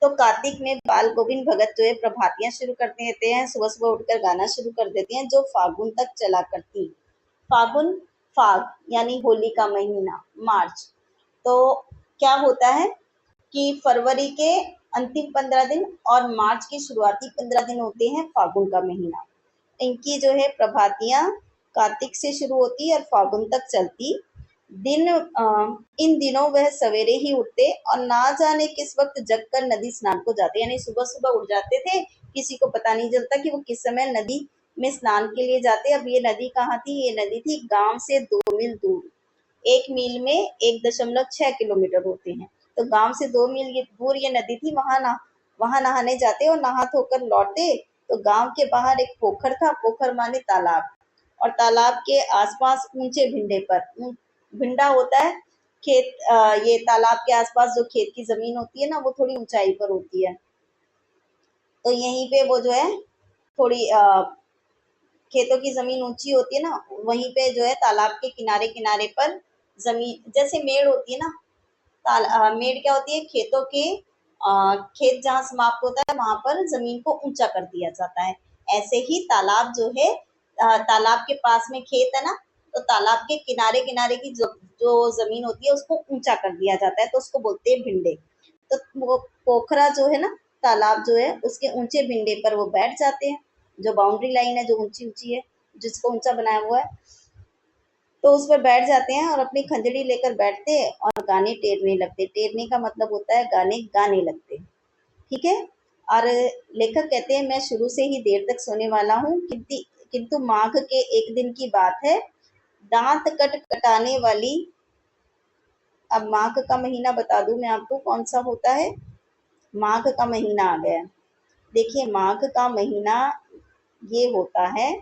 तो कार्तिक में बाल गोविंद भगत जो है प्रभातियां शुरू कर देते हैं, सुबह सुबह उठकर गाना शुरू कर देते हैं, जो फागुन तक चला करती। फागुन, फाग यानी होली का महीना, मार्च। तो क्या होता है कि फरवरी के अंतिम 15 दिन और मार्च के शुरुआती 15 दिन होते हैं फागुन का महीना। इनकी जो है प्रभातियां कार्तिक से शुरू होती और फागुन तक चलती। इन दिनों वह सवेरे ही उठते और ना जाने किस वक्त जगकर नदी स्नान को जाते, यानी सुबह सुबह उठ जाते थे, किसी को पता नहीं चलता कि वो किस समय नदी में स्नान के लिए जाते। अब ये नदी कहाँ थी? ये नदी थी गांव से 2 मील दूर। 1 मील में 1.6 किलोमीटर होते हैं, तो गांव से 2 मील दूर ये नदी थी। वहां नहाने जाते और नहा धोकर लौटते, तो गांव के बाहर एक पोखर था, पोखर माने तालाब, और तालाब के आसपास ऊंचे भिंडे पर, भिंडा होता है खेत, ये तालाब के आसपास जो खेत की जमीन होती है ना, वो थोड़ी ऊंचाई पर होती है, तो यहीं पे वो जो है थोड़ी खेतों की जमीन ऊंची होती है ना, वहीं पे जो है तालाब के किनारे किनारे पर जमीन जैसे मेड़ होती है ना, मेड़ क्या होती है? खेतों के खेत जहाँ समाप्त होता है वहां पर जमीन को ऊंचा कर दिया जाता है। ऐसे ही तालाब जो है, तालाब के पास में खेत है ना, तो तालाब के किनारे किनारे की जो जमीन होती है उसको ऊंचा कर दिया जाता है, तो उसको बोलते हैं भिंडे। तो वो पोखरा जो है ना, तालाब जो है उसके ऊंचे भिंडे पर वो बैठ जाते हैं, जो बाउंड्री लाइन है जो ऊंची ऊंची है, जिसको ऊंचा बनाया हुआ है, तो उस पर बैठ जाते हैं और अपनी खंजड़ी लेकर बैठते हैं और गाने टेरने लगते। टेरने का मतलब होता है गाने गाने लगते, ठीक है। और लेखक कहते हैं मैं शुरू से ही देर तक सोने वाला हूँ, किंतु माघ के एक दिन की बात है, दांत कटाने वाली। अब माघ का महीना बता दूं मैं आपको कौन सा होता है। माघ का महीना आ गया। देखिए, माघ का महीना ये होता है,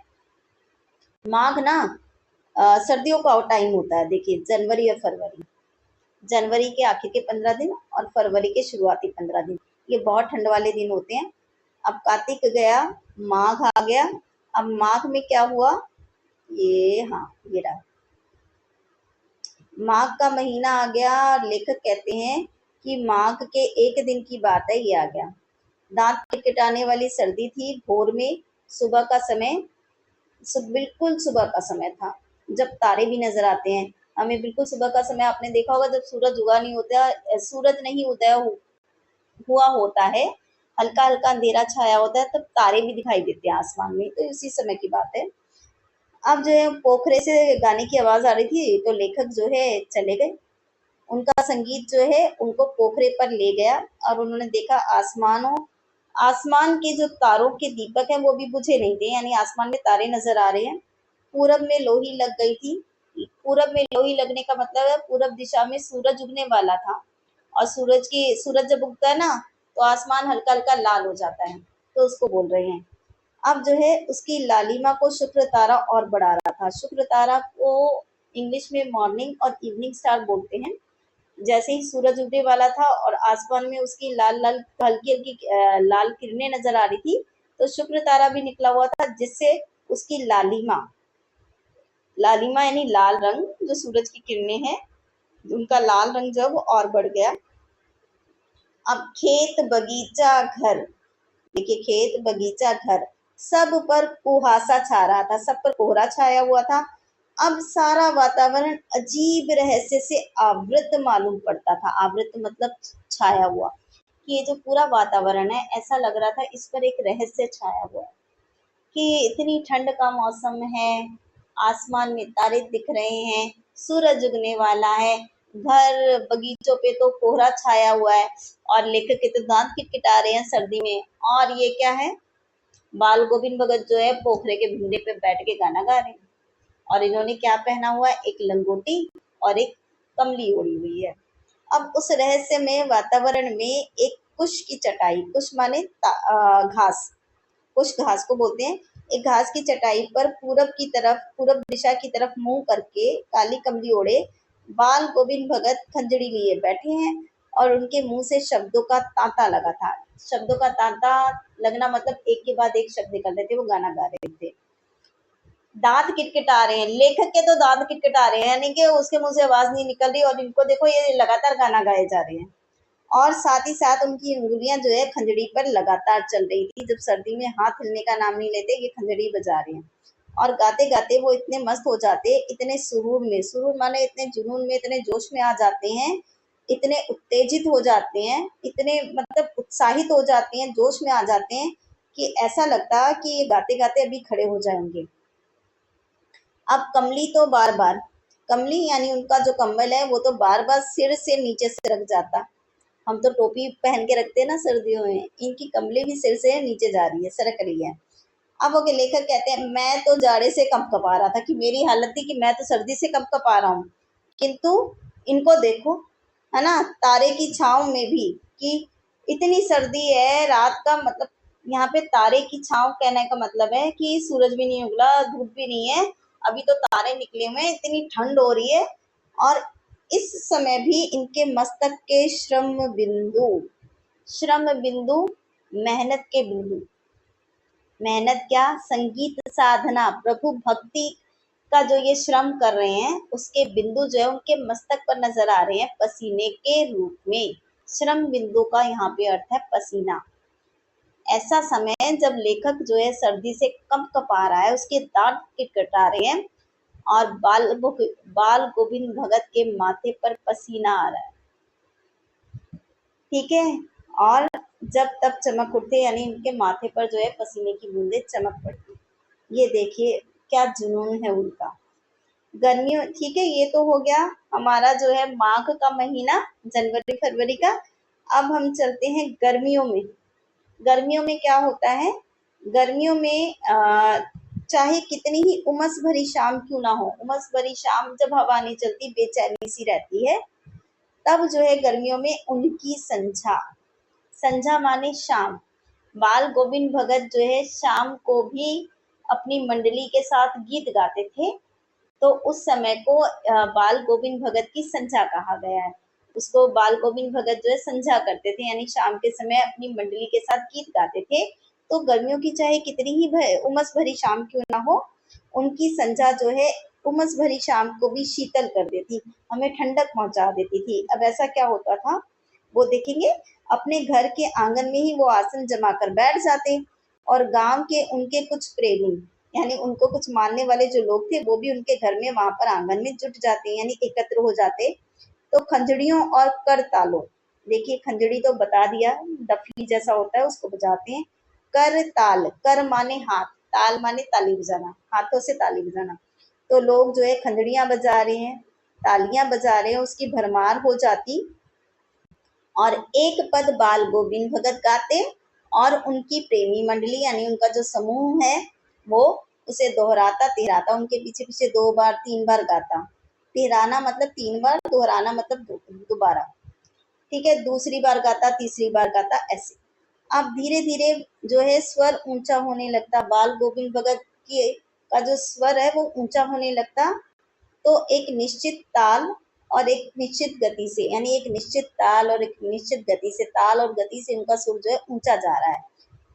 माघ ना सर्दियों का टाइम होता है। देखिए, जनवरी और फरवरी, जनवरी के आखिर के 15 दिन और फरवरी के शुरुआती 15 दिन, ये बहुत ठंड वाले दिन होते हैं। अब कार्तिक गया, माघ आ गया। अब माघ में क्या हुआ? ये, हाँ, ये रहा, माघ का महीना आ गया। लेखक कहते हैं कि माघ के एक दिन की बात है, ये आ गया। दांत किटकिटाने वाली सर्दी थी, भोर में, सुबह का समय, बिल्कुल सुबह का समय था, जब तारे भी नजर आते हैं हमें। बिल्कुल सुबह का समय आपने देखा होगा, जब सूरज उगा नहीं होता, सूरज नहीं उदय हुआ होता है, हल्का हल्का अंधेरा छाया होता है, तब तारे भी दिखाई देते हैं आसमान में, तो इसी समय की बात है। अब जो है पोखरे से गाने की आवाज आ रही थी, तो लेखक जो है चले गए। उनका संगीत जो है उनको पोखरे पर ले गया और उन्होंने देखा आसमानों आसमान के जो तारों के दीपक हैं वो भी बुझे नहीं थे, यानी आसमान में तारे नजर आ रहे हैं। पूरब में लोही लग गई थी। पूरब में लोही लगने का मतलब है पूरब दिशा में सूरज उगने वाला था, और सूरज जब उगता है ना तो आसमान हल्का हल्का लाल हो जाता है, तो उसको बोल रहे हैं। अब जो है उसकी लालिमा को शुक्र तारा और बढ़ा रहा था। शुक्र तारा को इंग्लिश में मॉर्निंग और इवनिंग स्टार बोलते हैं। जैसे ही सूरज उगने वाला था और आसमान में उसकी लाल लाल हल्की हल्की लाल किरणें नजर आ रही थी, तो शुक्र तारा भी निकला हुआ था, जिससे उसकी लालिमा, लालिमा यानी लाल रंग, जो सूरज की किरणें हैं उनका लाल रंग जब और बढ़ गया। अब खेत बगीचा घर, देखिए खेत बगीचा घर, सब पर कुहासा छा रहा था, सब पर कोहरा छाया हुआ था। अब सारा वातावरण अजीब रहस्य से आवृत मालूम पड़ता था। आवृत मतलब छाया हुआ, कि ये जो पूरा वातावरण है ऐसा लग रहा था इस पर एक रहस्य छाया हुआ है, कि इतनी ठंड का मौसम है, आसमान में तारे दिख रहे हैं, सूरज उगने वाला है, घर बगीचों पे तो कोहरा छाया हुआ है, और लेखक के तो दांत किटकिटा रहे हैं सर्दी में। और ये क्या है, बाल गोविंद भगत जो है पोखरे के भिंडे पे बैठ के गाना गा रहे हैं, और इन्होंने क्या पहना हुआ है, एक लंगोटी और एक कमली ओढ़ी हुई है। अब उस रहस्य में वातावरण में एक कुश की चटाई, कुश माने घास, कुश घास को बोलते हैं, एक घास की चटाई पर पूरब दिशा की तरफ मुंह करके काली कमली ओढ़े बाल गोविंद भगत खंजड़ी लिए बैठे हैं, और उनके मुंह से शब्दों का तांता लगा था। शब्दों का तांता लगना मतलब एक के बाद एक शब्द निकल रहे थे, वो गाना गा रहे थे। दांत किटकिटा रहे हैं, लेखक के तो दांत किटकिटा रहे हैं, यानी कि उसके मुंह से आवाज नहीं निकल रही, और इनको देखो ये लगातार गाना गाए जा रहे हैं। और साथ ही साथ उनकी उंगलियां जो है खंजड़ी पर लगातार चल रही थी। जब सर्दी में हाथ हिलने का नाम नहीं लेते, ये खंजड़ी बजा रहे हैं, और गाते गाते वो इतने मस्त हो जाते, इतने सुरूर में, सुरूर माने इतने जुनून में, इतने जोश में आ जाते हैं, इतने उत्तेजित हो जाते हैं, इतने मतलब उत्साहित हो जाते हैं, जोश में आ जाते हैं, कि ऐसा लगता कि ये गाते गाते अभी खड़े हो जाएंगे। अब कमली तो बार बार, कमली यानी उनका जो कम्बल है वो तो बार बार सिर से नीचे सरक जाता। हम तो टोपी पहन के रखते हैं ना सर्दियों में, इनकी कमली भी सिर से नीचे जा रही है, सरक रही है। अब वो लेखक कहते हैं, मैं तो जाड़े से कंपकपा रहा था, कि मेरी हालत थी कि मैं तो सर्दी से कंपकपा रहा हूँ, किंतु इनको देखो, है ना, तारे की छांव में भी, कि इतनी सर्दी है रात का मतलब, यहाँ पे तारे की छांव कहने का मतलब है कि सूरज भी नहीं उगला, धूप भी नहीं है, अभी तो तारे निकले हुए हैं, इतनी ठंड हो रही है, और इस समय भी इनके मस्तक के श्रम बिंदु, मेहनत के बिंदु, मेहनत क्या, संगीत साधना, प्रभु भक्ति का जो ये श्रम कर रहे हैं उसके बिंदु जो है उनके मस्तक पर नजर आ रहे हैं पसीने के रूप में। श्रम बिंदु का यहाँ पे अर्थ है पसीना। ऐसा समय जब लेखक जो है सर्दी से कंपकपा रहा है, उसके दांत किटकिटा रहे हैं, और बाल गोविंद भगत के माथे पर पसीना आ रहा है, ठीक है, और जब तब चमक उठते, यानी उनके माथे पर जो है पसीने की बूंदे चमक पड़ती। ये देखिए क्या जुनून है उनका। गर्मियों, ठीक है, ये तो हो गया हमारा जो है माघ का महीना, जनवरी फरवरी का। अब हम चलते हैं गर्मियों में। गर्मियों में क्या होता है, गर्मियों में चाहे कितनी ही उमस भरी शाम क्यों ना हो, उमस भरी शाम जब हवा नहीं चलती, बेचैनी सी रहती है, तब जो है गर्मियों में उनकी संझा, संझा माने शाम, बाल गोविंद भगत जो है शाम को भी अपनी मंडली के साथ गीत गाते थे, तो उस समय को बाल गोविंद भगत की संझा कहा गया है। उसको बाल गोविंद भगत जो है संझा करते थे, यानी शाम के समय अपनी मंडली के साथ गीत गाते थे। तो गर्मियों की चाहे कितनी ही उमस भरी शाम क्यों ना हो, उनकी संझा जो है उमस भरी शाम को भी शीतल कर देती, हमें ठंडक पहुंचा देती थी। अब ऐसा क्या होता था, वो देखेंगे, अपने घर के आंगन में ही वो आसन जमा कर बैठ जाते, और गांव के उनके कुछ प्रेमी, यानी उनको कुछ मानने वाले जो लोग थे, वो भी उनके घर में वहां पर आंगन में जुट जाते, यानी एकत्र हो जाते। तो खंजड़ियों और करतालों, देखिए खंजड़ी तो बता दिया, डफली जैसा होता है उसको बजाते हैं। कर ताल, कर माने हाथ, ताल माने ताली बजाना, हाथों से ताली बजाना। तो लोग जो है खंजड़ियां बजा रहे हैं, तालियां बजा रहे हैं, उसकी भरमार हो जाती, और एक पद बाल गोविंद भगत गाते, और उनकी प्रेमी मंडली यानी उनका जो समूह है वो उसे दोहराता तिहराता उनके पीछे पीछे 2 बार 3 बार गाता। तिहराना मतलब 3 बार, दोहराना मतलब दोबारा। ठीक है, दूसरी बार गाता, तीसरी बार गाता, ऐसे। अब धीरे धीरे जो है स्वर ऊंचा होने लगता, बाल गोविंद भगत की का जो स्वर है वो ऊंचा होने लगता। तो एक निश्चित ताल और एक निश्चित गति से, यानी एक निश्चित ताल और एक निश्चित गति से, ताल और गति से उनका सुर जो है ऊंचा जा रहा है।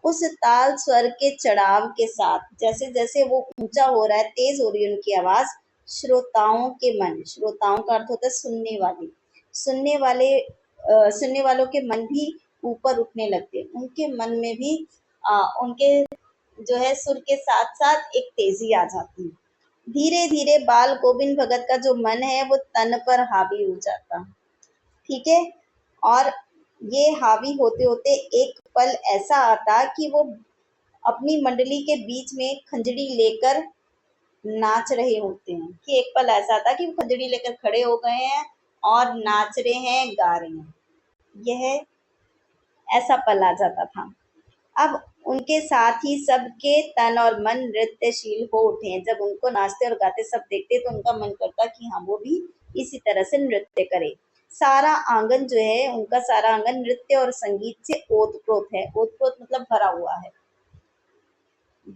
उस ताल स्वर के चढ़ाव के साथ जैसे जैसे वो ऊंचा हो रहा है, तेज हो रही है उनकी आवाज, श्रोताओं के मन, श्रोताओं का अर्थ होता है सुनने वाले, सुनने वालों के मन भी ऊपर उठने लगते, उनके मन में भी उनके जो है सुर के साथ साथ एक तेजी आ जाती है। धीरे धीरे बाल गोविंद भगत का जो मन है वो तन पर हावी हो जाता। ठीक है, और ये हावी होते होते एक पल ऐसा आता कि वो अपनी मंडली के बीच में खंजड़ी लेकर नाच रहे होते हैं, कि एक पल ऐसा था कि वो खंजड़ी लेकर खड़े हो गए हैं और नाच रहे हैं, गा रहे हैं। यह ऐसा पल आ जाता था। अब उनके साथ ही सबके तन और मन नृत्यशील हो उठे हैं। जब उनको नाचते और गाते सब देखते तो उनका मन करता कि हाँ वो भी इसी तरह से नृत्य करे। सारा आंगन जो है, उनका सारा आंगन नृत्य और संगीत से ओतप्रोत है। ओतप्रोत मतलब भरा हुआ है।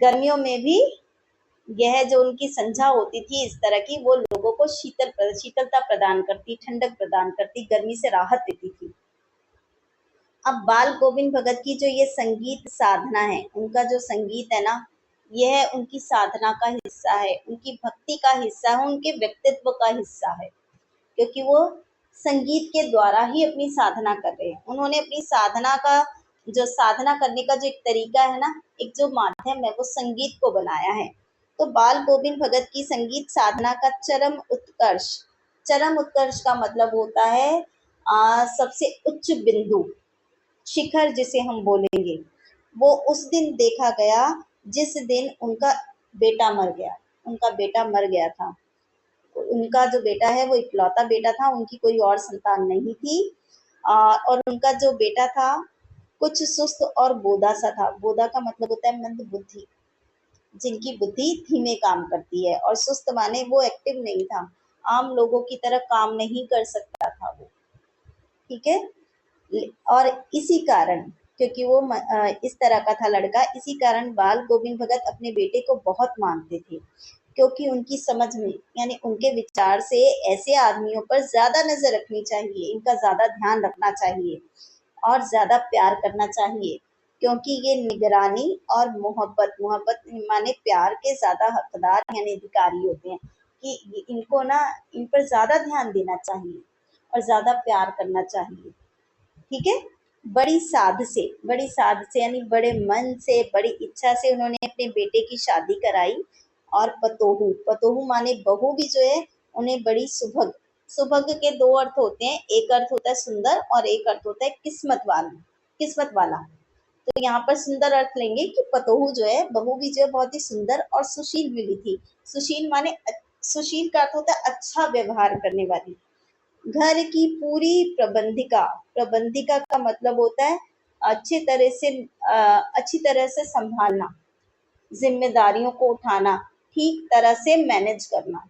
गर्मियों में भी यह जो उनकी संध्या होती थी इस तरह की, वो लोगों को शीतलता प्रदान करती, ठंडक प्रदान करती, गर्मी से राहत देती थी। अब बाल गोविंद भगत की जो ये संगीत साधना है, उनका जो संगीत है ना, यह उनकी साधना का हिस्सा है, उनकी भक्ति का हिस्सा है, उनके व्यक्तित्व का हिस्सा है, क्योंकि वो संगीत के द्वारा ही अपनी साधना कर रहे हैं। उन्होंने अपनी साधना का जो साधना करने का जो एक तरीका है ना, एक जो माध्यम है, वो संगीत को बनाया है। तो बाल गोविंद भगत की संगीत साधना का चरम उत्कर्ष का मतलब होता है सबसे उच्च बिंदु, शिखर जिसे हम बोलेंगे, वो उस दिन देखा गया जिस दिन उनका बेटा मर गया। उनका बेटा मर गया था। उनका जो बेटा है वो इकलौता बेटा था, उनकी कोई और संतान नहीं थी। और उनका जो बेटा था कुछ सुस्त और बोदा सा था। बोदा का मतलब होता है मंद बुद्धि, जिनकी बुद्धि धीमे काम करती है, और सुस्त माने वो एक्टिव नहीं था, आम लोगों की तरह काम नहीं कर सकता था वो। ठीक है, और इसी कारण, क्योंकि वो इस तरह का था लड़का, इसी कारण बाल गोविंद भगत अपने बेटे को बहुत मानते थे, क्योंकि उनकी समझ में यानी उनके विचार से ऐसे आदमियों पर ज्यादा नजर रखनी चाहिए, इनका ज्यादा ध्यान रखना चाहिए और ज्यादा प्यार करना चाहिए, क्योंकि ये निगरानी और मोहब्बत माने प्यार के ज्यादा हकदार यानी अधिकारी होते हैं, कि इनको ना इन पर ज्यादा ध्यान देना चाहिए और ज्यादा प्यार करना चाहिए। ठीक है, बड़ी साध से यानी बड़े मन से, बड़ी इच्छा से उन्होंने अपने बेटे की शादी कराई। और पतोहू, पतोहू माने बहू भी जो है, उन्हें बड़ी सुभग, सुभग के दो अर्थ होते हैं, एक अर्थ होता है सुंदर और एक अर्थ होता है किस्मत वाला। तो यहाँ पर सुंदर अर्थ लेंगे कि पतोहू जो है, बहू भी जो है बहुत ही सुंदर और सुशील मिली थी। सुशील माने सुशील का अर्थ होता है अच्छा व्यवहार करने वाली। घर की पूरी प्रबंधिका, प्रबंधिका का मतलब होता है अच्छी तरह से संभालना, जिम्मेदारियों को उठाना, ठीक तरह से मैनेज करना।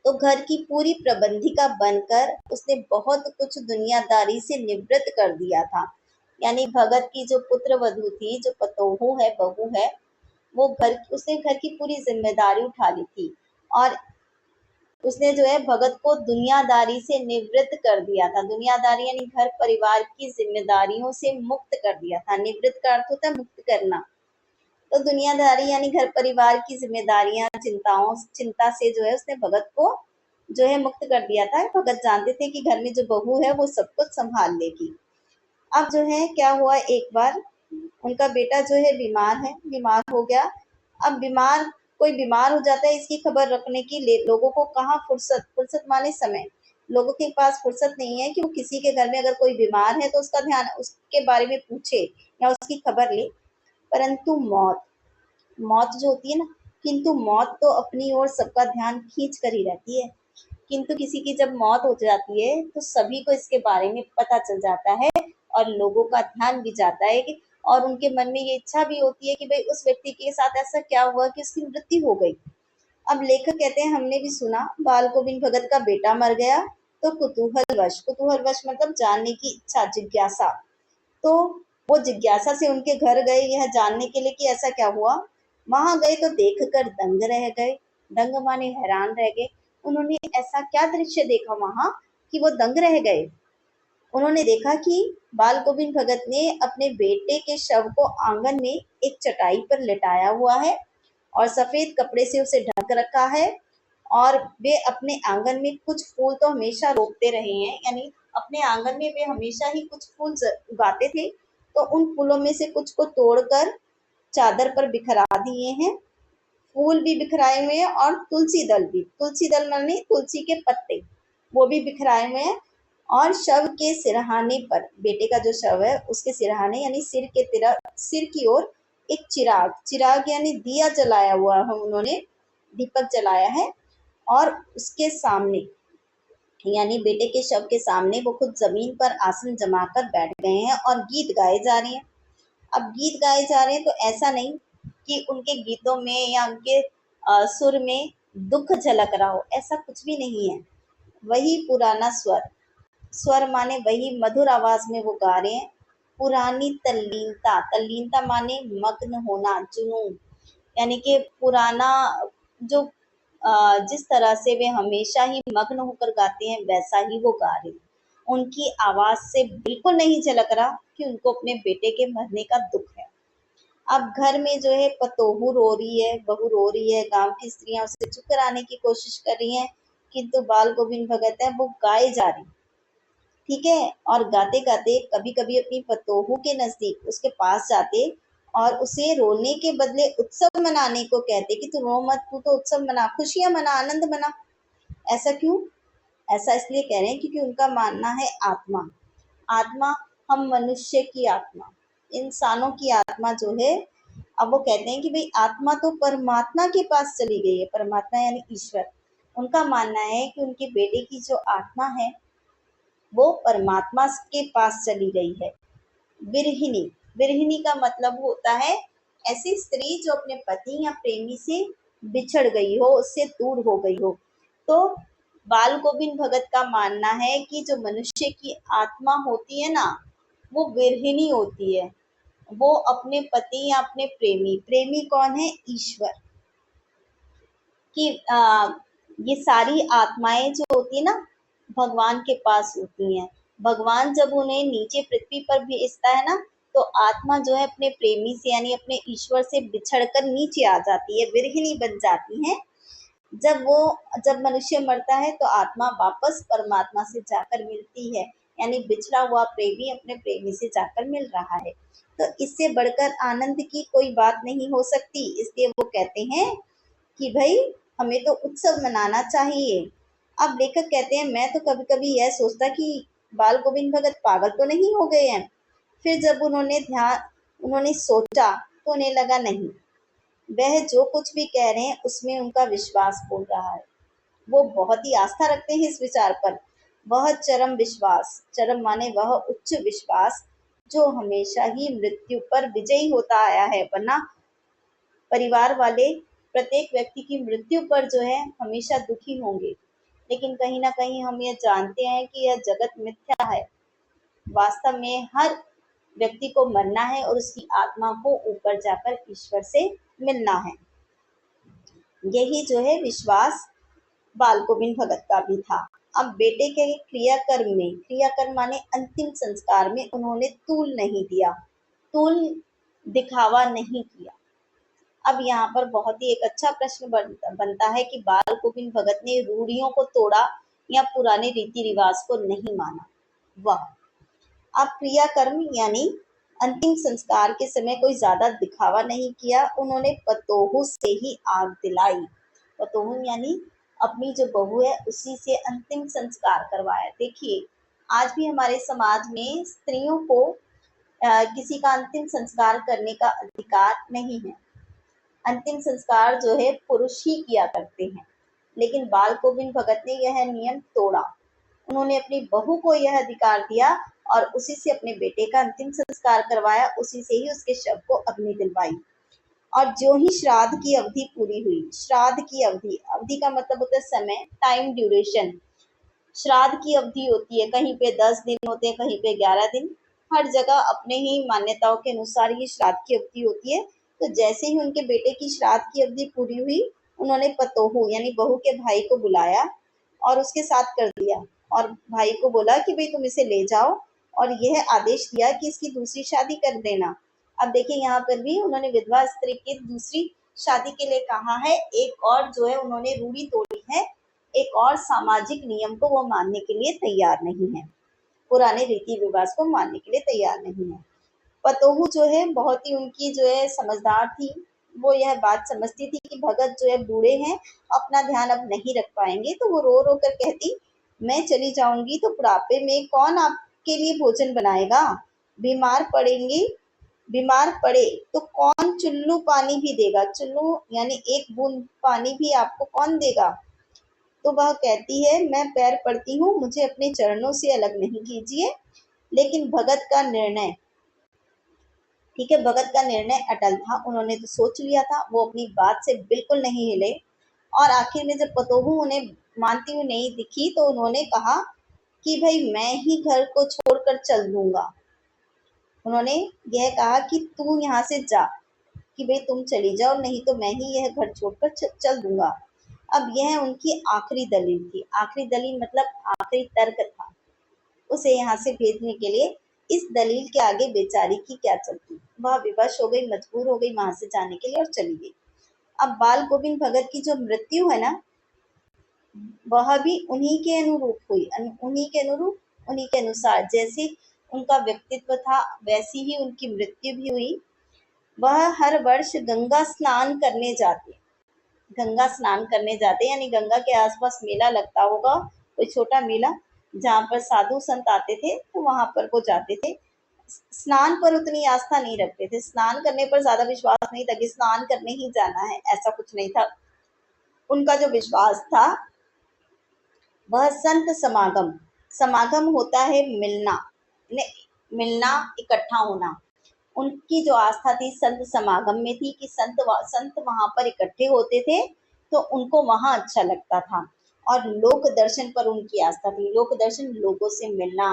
तो घर की पूरी प्रबंधिका बनकर उसने बहुत कुछ दुनियादारी से निवृत्त कर दिया था। यानी भगत की जो पुत्र वधू थी, जो पतोहू है, बहू है, वो उसने घर की पूरी जिम्मेदारी उठा ली थी, और उसने जो है भगत को दुनियादारी से निवृत्त कर दिया था। दुनियादारी यानी घर परिवार की जिम्मेदारियों से मुक्त कर दिया था। निवृत्त का अर्थ होता है मुक्त करना। तो दुनियादारी यानी घर परिवार की जिम्मेदारियां, चिंता से जो है उसने भगत को जो है मुक्त कर दिया था। भगत जानते थे कि घर में जो बहू है वो सब कुछ संभाल लेगी। अब जो है क्या हुआ, एक बार उनका बेटा जो है बीमार हो गया। अब कोई बीमार हो जाता है, इसकी खबर रखने की लोगों को कहाँ फुर्सत माने समय, लोगों के पास फुर्सत नहीं है कि वो किसी के घर में अगर कोई बीमार है तो उसका ध्यान, उसके बारे में पूछे या उसकी खबर ले। परंतु मौत जो होती है ना, किंतु मौत तो अपनी ओर सबका ध्यान खींच कर ही रहती है। किंतु किसी की जब मौत हो जाती है तो सभी को इसके बारे में पता चल जाता है, और लोगों का ध्यान भी जाता है कि और उनके मन में ये इच्छा भी होती है कि भाई उस व्यक्ति के साथ ऐसा क्या हुआ कि उसकी मृत्यु हो गई। अब लेखक कहते हैं हमने भी सुना बाल गोविंद भगत का बेटा मर गया, तो कुतूहलवश मतलब जानने की इच्छा, जिज्ञासा, तो वो जिज्ञासा से उनके घर गए यह जानने के लिए कि ऐसा क्या हुआ। वहां गए तो देखकर दंग रह गए। दंग माने हैरान रह गए। उन्होंने ऐसा क्या दृश्य देखा वहां कि वो दंग रह गए। उन्होंने देखा कि बाल गोविंद भगत ने अपने बेटे के शव को आंगन में एक चटाई पर लिटाया हुआ है और सफेद कपड़े से उसे ढक रखा है। और वे अपने आंगन में कुछ फूल तो हमेशा रोपते रहे हैं, यानी अपने आंगन में वे हमेशा ही कुछ फूल उगाते थे, तो उन फूलों में से कुछ को तोड़कर चादर पर बिखरा दिए हैं। फूल भी बिखराए हुए हैं और तुलसी दल भी, तुलसी दल माने तुलसी के पत्ते, वो भी बिखराए हुए हैं। और शव के सिरहाने पर, बेटे का जो शव है उसके सिरहाने यानी सिर की ओर एक चिराग, चिराग यानी दिया जलाया हुआ है, उन्होंने दीपक जलाया है। और उसके सामने यानी बेटे के शव के सामने वो खुद जमीन पर आसन जमाकर बैठ गए हैं और गीत गाए जा रहे हैं। अब गीत गाए जा रहे हैं तो ऐसा नहीं कि उनके गीतों में या उनके सुर में दुख झलक रहा हो, ऐसा कुछ भी नहीं है। वही पुराना स्वर, स्वर माने वही मधुर आवाज में वो गा रहे हैं। पुरानी तल्लीनता, तल्लीनता माने मग्न होना, जुनून, यानी कि पुराना जो जिस तरह से वे हमेशा ही मग्न होकर गाते हैं वैसा ही वो गा रहे हैं। उनकी आवाज से बिल्कुल नहीं झलक रहा कि उनको अपने बेटे के मरने का दुख है। अब घर में जो है पतोहू रो रही है, बहू रो रही है, गांव की स्त्रियां उसे चुप कराने की कोशिश कर रही हैं, किंतु बाल गोविंद भगत है वो गाए जा रही, ठीक है। और गाते गाते कभी कभी अपनी पतोहू के नजदीक उसके पास जाते और उसे रोने के बदले उत्सव मनाने को कहते कि तू रो मत, तू तो उत्सव मना, खुशियां मना, आनंद मना। ऐसा क्यों? ऐसा इसलिए कह रहे हैं क्योंकि उनका मानना है आत्मा, आत्मा, हम मनुष्य की आत्मा, इंसानों की आत्मा जो है, अब वो कहते हैं कि भाई आत्मा तो परमात्मा के पास चली गई है, परमात्मा यानी ईश्वर। उनका मानना है कि उनके बेटे की जो आत्मा है वो परमात्मा के पास चली गई है। विरहिणी, विरहिणी का मतलब होता है ऐसी स्त्री जो अपने पति या प्रेमी से बिछड़ गई हो, उससे दूर हो गई हो। तो बाल गोविंद भगत का मानना है कि जो मनुष्य की आत्मा होती है ना, वो विरहिणी होती है। वो अपने पति या अपने प्रेमी, प्रेमी कौन है? ईश्वर की ये सारी आत्माएं जो होती है ना भगवान के पास होती हैं। भगवान जब उन्हें नीचे पृथ्वी पर भेजता है ना, तो आत्मा जो है अपने प्रेमी से यानी अपने ईश्वर से बिछड़कर नीचे आ जाती है, विरहिणी बन जाती है। जब मनुष्य मरता है तो आत्मा वापस परमात्मा से जाकर मिलती है, यानी बिछड़ा हुआ प्रेमी अपने प्रेमी से जाकर मिल रहा है। तो इससे बढ़कर आनंद की कोई बात नहीं हो सकती, इसलिए वो कहते हैं कि भाई हमें तो उत्सव मनाना चाहिए। अब लेखक कहते हैं मैं तो कभी कभी यह सोचता कि बाल गोविंद भगत पागल तो नहीं हो गए हैं। फिर जब उन्होंने सोचा तो उन्हें लगा नहीं, वह जो कुछ भी कह रहे हैं उसमें उनका विश्वास बोल रहा है। वो बहुत ही आस्था रखते हैं इस विचार पर। वह चरम विश्वास, चरम माने वह उच्च विश्वास जो हमेशा ही मृत्यु पर विजयी होता आया है। वरना परिवार वाले प्रत्येक व्यक्ति की मृत्यु पर जो है हमेशा दुखी होंगे, लेकिन कहीं ना कहीं हम ये जानते हैं कि यह जगत मिथ्या है। वास्तव में हर व्यक्ति को मरना है और उसकी आत्मा को ऊपर जाकर ईश्वर से मिलना है। यही जो है विश्वास बाल गोविंद भगत का भी था। अब बेटे के क्रियाकर्म में, क्रियाकर्म माने अंतिम संस्कार में उन्होंने तूल नहीं दिया, तूल दिखावा नहीं किया। अब यहाँ पर बहुत ही एक अच्छा प्रश्न बनता है कि बाल गोविंद भगत ने रूढ़ियों को तोड़ा या पुराने रीति रिवाज को नहीं माना। वाह। अब क्रियाकर्म यानी अंतिम संस्कार के समय कोई ज्यादा दिखावा नहीं किया, उन्होंने पतोहू से ही आग दिलाई। पतोहू यानी अपनी जो बहू है उसी से अंतिम संस्कार करवाया। देखिए आज भी हमारे समाज में स्त्रियों को किसी का अंतिम संस्कार करने का अधिकार नहीं है। अंतिम संस्कार जो है पुरुष ही किया करते हैं, लेकिन बाल गोविंद भगत ने यह नियम तोड़ा। उन्होंने अपनी बहू को यह अधिकार दिया और उसी से अपने बेटे का अंतिम संस्कार करवाया, उसी से ही उसके शव को अग्नि दिलवाई। और जो ही श्राद्ध की अवधि पूरी हुई, श्राद्ध की अवधि, अवधि का मतलब होता है समय, टाइम ड्यूरेशन। श्राद्ध की अवधि होती है, कहीं पे 10 दिन होते हैं, कहीं पे 11 दिन, हर जगह अपने ही मान्यताओं के अनुसार ये श्राद्ध की अवधि होती है। तो जैसे ही उनके बेटे की श्राद्ध की अवधि पूरी हुई, उन्होंने पतोहू यानी बहू के भाई को बुलाया और उसके साथ कर दिया, और भाई को बोला कि भाई तुम इसे ले जाओ, और यह आदेश दिया कि इसकी दूसरी शादी कर देना। अब देखिए यहाँ पर भी उन्होंने विधवा स्त्री की दूसरी शादी के लिए कहा है, एक और जो है उन्होंने रूढ़ी तोड़ी है, एक और सामाजिक नियम को वो मानने के लिए तैयार नहीं है, पुराने रीति रिवाज को मानने के लिए तैयार नहीं है। पतोहू जो है बहुत ही उनकी जो है समझदार थी, वो यह बात समझती थी कि भगत जो है बूढ़े हैं, अपना ध्यान अब नहीं रख पाएंगे, तो वो रो रो कर कहती, मैं चली जाऊंगी तो बुढ़ापे में कौन आपके लिए भोजन बनाएगा, बीमार पड़ेंगे, बीमार पड़े तो कौन चुल्लू पानी भी देगा, चुल्लू यानी एक बूंद पानी भी आपको कौन देगा। तो वह कहती है, मैं पैर पड़ती हूँ, मुझे अपने चरणों से अलग नहीं कीजिए। लेकिन भगत का निर्णय, ठीक है, भगत का निर्णय अटल था, उन्होंने तो सोच लिया था, वो अपनी बात से बिल्कुल नहीं हिले। और आखिर में जब पतोहू उन्हें मानती हुई नहीं दिखी, तो उन्होंने कहा कि भाई मैं ही घर को छोड़कर चल दूंगा। उन्होंने यह कहा कि तू यहाँ से जा, कि भाई तुम चली जाओ, नहीं तो मैं ही यह घर छोड़कर चल दूंगा। अब यह उनकी आखिरी दलील थी, आखिरी दलील मतलब आखिरी तर्क था उसे यहाँ से भेजने के लिए। इस दलील के आगे बेचारी की क्या चलती, वह विवश हो गई, मजबूर हो गई वहां से जाने के लिए और चली गई। अब बाल गोविंद भगत की जो मृत्यु है ना, वह भी उन्हीं के अनुरूप हुई, उन्हीं के अनुरूप, उन्हीं के अनुसार, जैसे उनका व्यक्तित्व था वैसी ही उनकी मृत्यु भी हुई। वह हर वर्ष गंगा स्नान करने जाते, गंगा स्नान करने जाते, यानी गंगा के आसपास मेला लगता होगा, कोई छोटा मेला जहाँ पर साधु संत आते थे, तो वहां पर वो जाते थे। स्नान पर उतनी आस्था नहीं रखते थे, स्नान करने पर ज्यादा विश्वास नहीं था कि स्नान करने ही जाना है, ऐसा कुछ नहीं था। उनका जो विश्वास था वह संत समागम, समागम होता है मिलना, मिलना, इकट्ठा होना। उनकी जो आस्था थी संत समागम में थी, कि संत वहां पर इकट्ठे होते थे तो उनको वहां अच्छा लगता था। और लोक दर्शन पर उनकी आस्था थी, लोक दर्शन, लोगों से मिलना,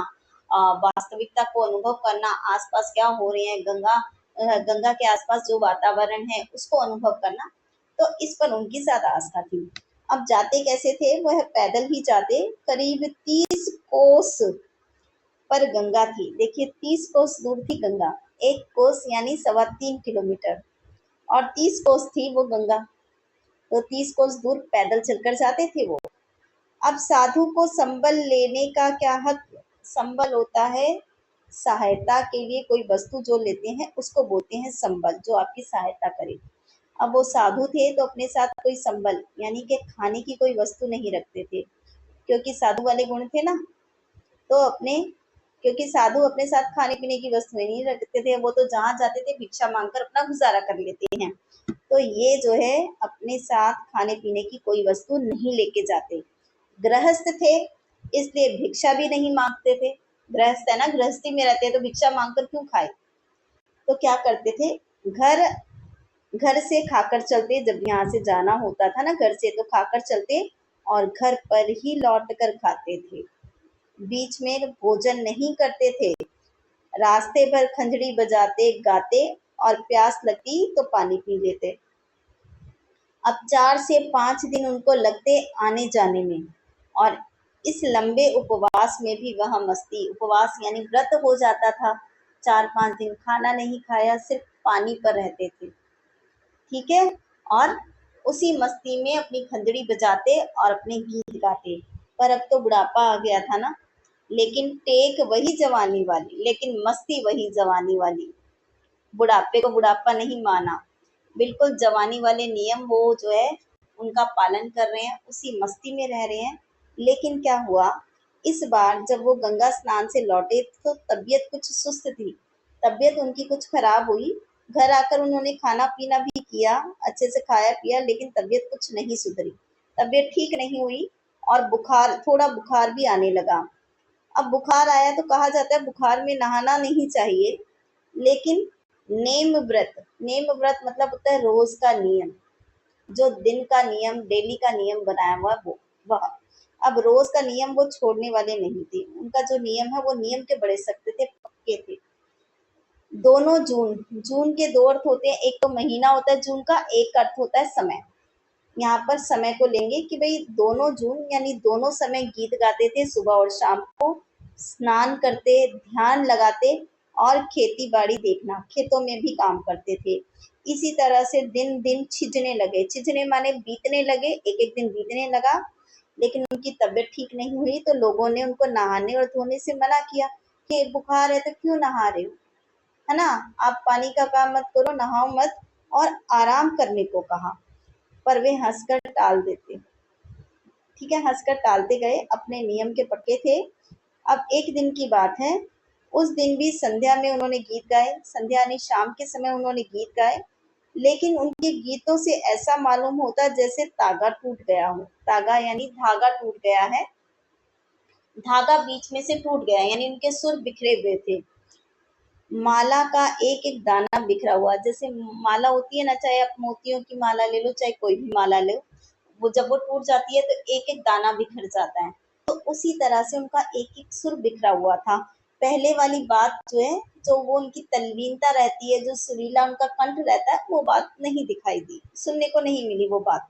वास्तविकता को अनुभव करना, आसपास क्या हो रहे हैं, गंगा के आसपास जो वातावरण है उसको अनुभव करना, तो इस पर उनकी ज्यादा आस्था थी। अब जाते कैसे थे, वह पैदल ही जाते, करीब 30 कोस पर गंगा थी। देखिए 30 कोस दूर थी गंगा, एक कोस यानी 3.25 किलोमीटर, और 30 कोस थी वो गंगा, तो 30 कोस दूर पैदल चलकर जाते थे वो। अब साधु को संबल लेने का क्या हक, संबल होता है सहायता के लिए कोई वस्तु जो लेते हैं उसको बोलते हैं संबल, जो आपकी सहायता करे। अब वो साधु थे तो अपने साथ कोई संबल यानी कि खाने की कोई वस्तु नहीं रखते थे, क्योंकि साधु वाले गुण थे ना, तो अपने, क्योंकि साधु अपने साथ खाने पीने की वस्तुएं नहीं रखते थे, वो तो जहाँ जाते थे भिक्षा मांगकर अपना गुजारा कर लेते हैं। तो ये जो है अपने साथ खाने पीने की कोई वस्तु नहीं लेके जाते। गृहस्थ थे इसलिए भिक्षा भी नहीं मांगते थे, गृहस्थ है ना, गृहस्थी में रहते हैं तो भिक्षा मांगकर क्यों खाए। तो क्या करते थे, घर घर से खाकर चलते, जब यहाँ से जाना होता था ना घर से, तो खाकर चलते और घर पर ही लौट कर खाते थे, बीच में भोजन नहीं करते थे। रास्ते भर खंजड़ी बजाते गाते, और प्यास लगती तो पानी पी लेते। अब 4 से 5 दिन उनको लगते आने जाने में, और इस लंबे उपवास में भी वह मस्ती, उपवास यानी व्रत हो जाता था, 4-5 दिन खाना नहीं खाया, सिर्फ पानी पर रहते थे, ठीक है। और उसी मस्ती में अपनी खंजड़ी बजाते और अपने गीत गाते। पर अब तो बुढ़ापा आ गया था ना, लेकिन टेक वही जवानी वाली, लेकिन मस्ती वही जवानी वाली। बुढ़ापे को बुढ़ापा नहीं माना, बिल्कुल जवानी वाले नियम वो जो है उनका पालन कर रहे हैं, उसी मस्ती में रह रहे हैं। लेकिन क्या हुआ, इस बार जब वो गंगा स्नान से लौटे तो तबीयत कुछ सुस्त थी, तबीयत उनकी कुछ खराब हुई। घर आकर उन्होंने खाना पीना भी किया, अच्छे से खाया पिया, लेकिन तबीयत कुछ नहीं सुधरी, तबीयत ठीक नहीं हुई, और बुखार, थोड़ा बुखार भी आने लगा। अब बुखार आया तो कहा जाता है बुखार में नहाना नहीं चाहिए, लेकिन नेम व्रत मतलब होता है रोज का नियम, जो दिन का नियम, डेली का नियम बनाया हुआ वो वह। अब रोज का नियम वो छोड़ने वाले नहीं थे, उनका जो नियम है वो नियम के बड़े सख्त थे, पक्के थे। दोनों जून, जून के दो अर्थ होते हैं, एक तो महीना होता है जून का, एक अर्थ होता है समय। यहाँ पर समय को लेंगे कि भाई दोनों जून यानी दोनों समय गीत गाते थे, सुबह और शाम को स्नान करते, ध्यान लगाते और खेती बाड़ी देखना, खेतों में भी काम करते थे। इसी तरह से दिन दिन छिजने लगे, छिजने माने बीतने लगे, एक एक दिन बीतने लगा, लेकिन उनकी तबीयत ठीक नहीं हुई तो लोगों ने उनको नहाने और धोने से मना किया कि बुखार है तो क्यों नहा रहे हो, है ना, आप पानी का काम मत करो, नहाओ मत, और आराम करने को कहा। पर वे हंसकर टाल देते, ठीक है, हंसकर टालते गए, अपने नियम के पक्के थे। अब एक दिन की बात है, उस दिन भी संध्या में उन्होंने गीत गाए, संध्या यानी शाम के समय उन्होंने गीत गाए, लेकिन उनके गीतों से ऐसा मालूम होता जैसे तागा टूट गया हो, तागा यानी धागा टूट गया है, धागा बीच में से टूट गया, यानी उनके सुर बिखरे हुए थे। माला का एक एक दाना बिखरा हुआ, जैसे माला होती है ना, चाहे आप मोतियों की माला ले लो, चाहे कोई भी माला ले लो, वो जब वो टूट जाती है तो एक एक दाना बिखर जाता है, तो उसी तरह से उनका एक एक सुर बिखरा हुआ था। पहले वाली बात जो है, जो वो उनकी तल्लीनता रहती है, जो सुरीला उनका कंठ रहता है, वो बात नहीं दिखाई दी, सुनने को नहीं मिली वो बात।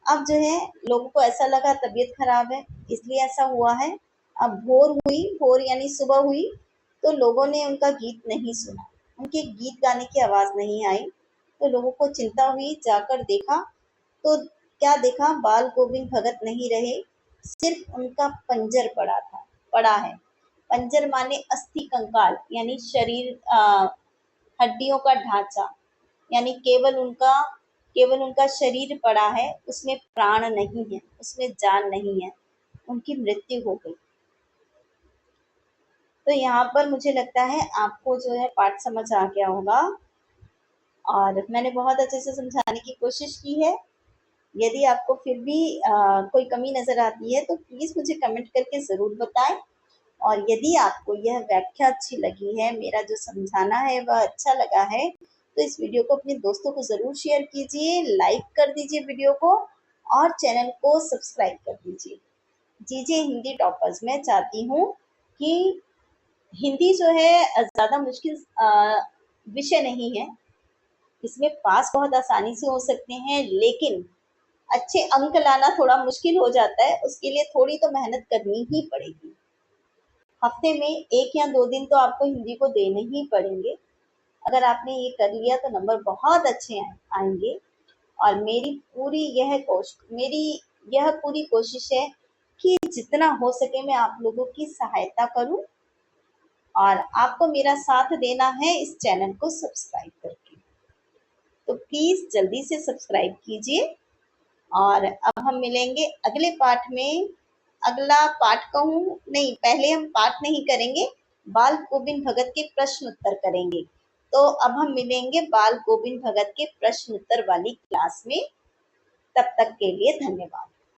अब जो है लोगों को ऐसा लगा तबीयत खराब है, इसलिए ऐसा हुआ है। अब भोर हुई, भोर यानी सुबह हुई, तो लोगों ने उनका गीत नहीं सुना, उनके गीत गाने की आवाज नहीं आई, तो लोगों को चिंता हुई, जाकर देखा तो क्या देखा, बाल गोविंद भगत नहीं रहे, सिर्फ उनका पंजर पड़ा है। पंजर माने अस्थि कंकाल, यानी शरीर, हड्डियों का ढांचा, यानी केवल उनका शरीर पड़ा है, उसमें प्राण नहीं है, उसमें जान नहीं है, उनकी मृत्यु हो गई। तो यहाँ पर मुझे लगता है आपको जो है पाठ समझ आ गया होगा, और मैंने बहुत अच्छे से समझाने की कोशिश की है। यदि आपको फिर भी कोई कमी नजर आती है तो प्लीज मुझे कमेंट करके जरूर बताएं। और यदि आपको यह व्याख्या अच्छी लगी है, मेरा जो समझाना है वह अच्छा लगा है, तो इस वीडियो को अपने दोस्तों को ज़रूर शेयर कीजिए, लाइक कर दीजिए वीडियो को, और चैनल को सब्सक्राइब कर दीजिए। जीजे हिंदी टॉपर्स, मैं चाहती हूँ कि हिंदी जो है ज़्यादा मुश्किल विषय नहीं है, इसमें पास बहुत आसानी से हो सकते हैं, लेकिन अच्छे अंक लाना थोड़ा मुश्किल हो जाता है, उसके लिए थोड़ी तो मेहनत करनी ही पड़ेगी। हफ्ते में 1 या 2 दिन तो आपको हिंदी को देने ही पड़ेंगे। अगर आपने ये कर लिया तो नंबर बहुत अच्छे आएंगे। और मेरी यह पूरी कोशिश है कि जितना हो सके मैं आप लोगों की सहायता करूं, और आपको मेरा साथ देना है इस चैनल को सब्सक्राइब करके। तो प्लीज जल्दी से सब्सक्राइब कीजिए, और अब हम मिलेंगे अगले पाठ में। अगला पाठ कहूँ नहीं, पहले हम पाठ नहीं करेंगे, बाल गोविंद भगत के प्रश्न उत्तर करेंगे। तो अब हम मिलेंगे बाल गोविंद भगत के प्रश्न उत्तर वाली क्लास में। तब तक के लिए धन्यवाद।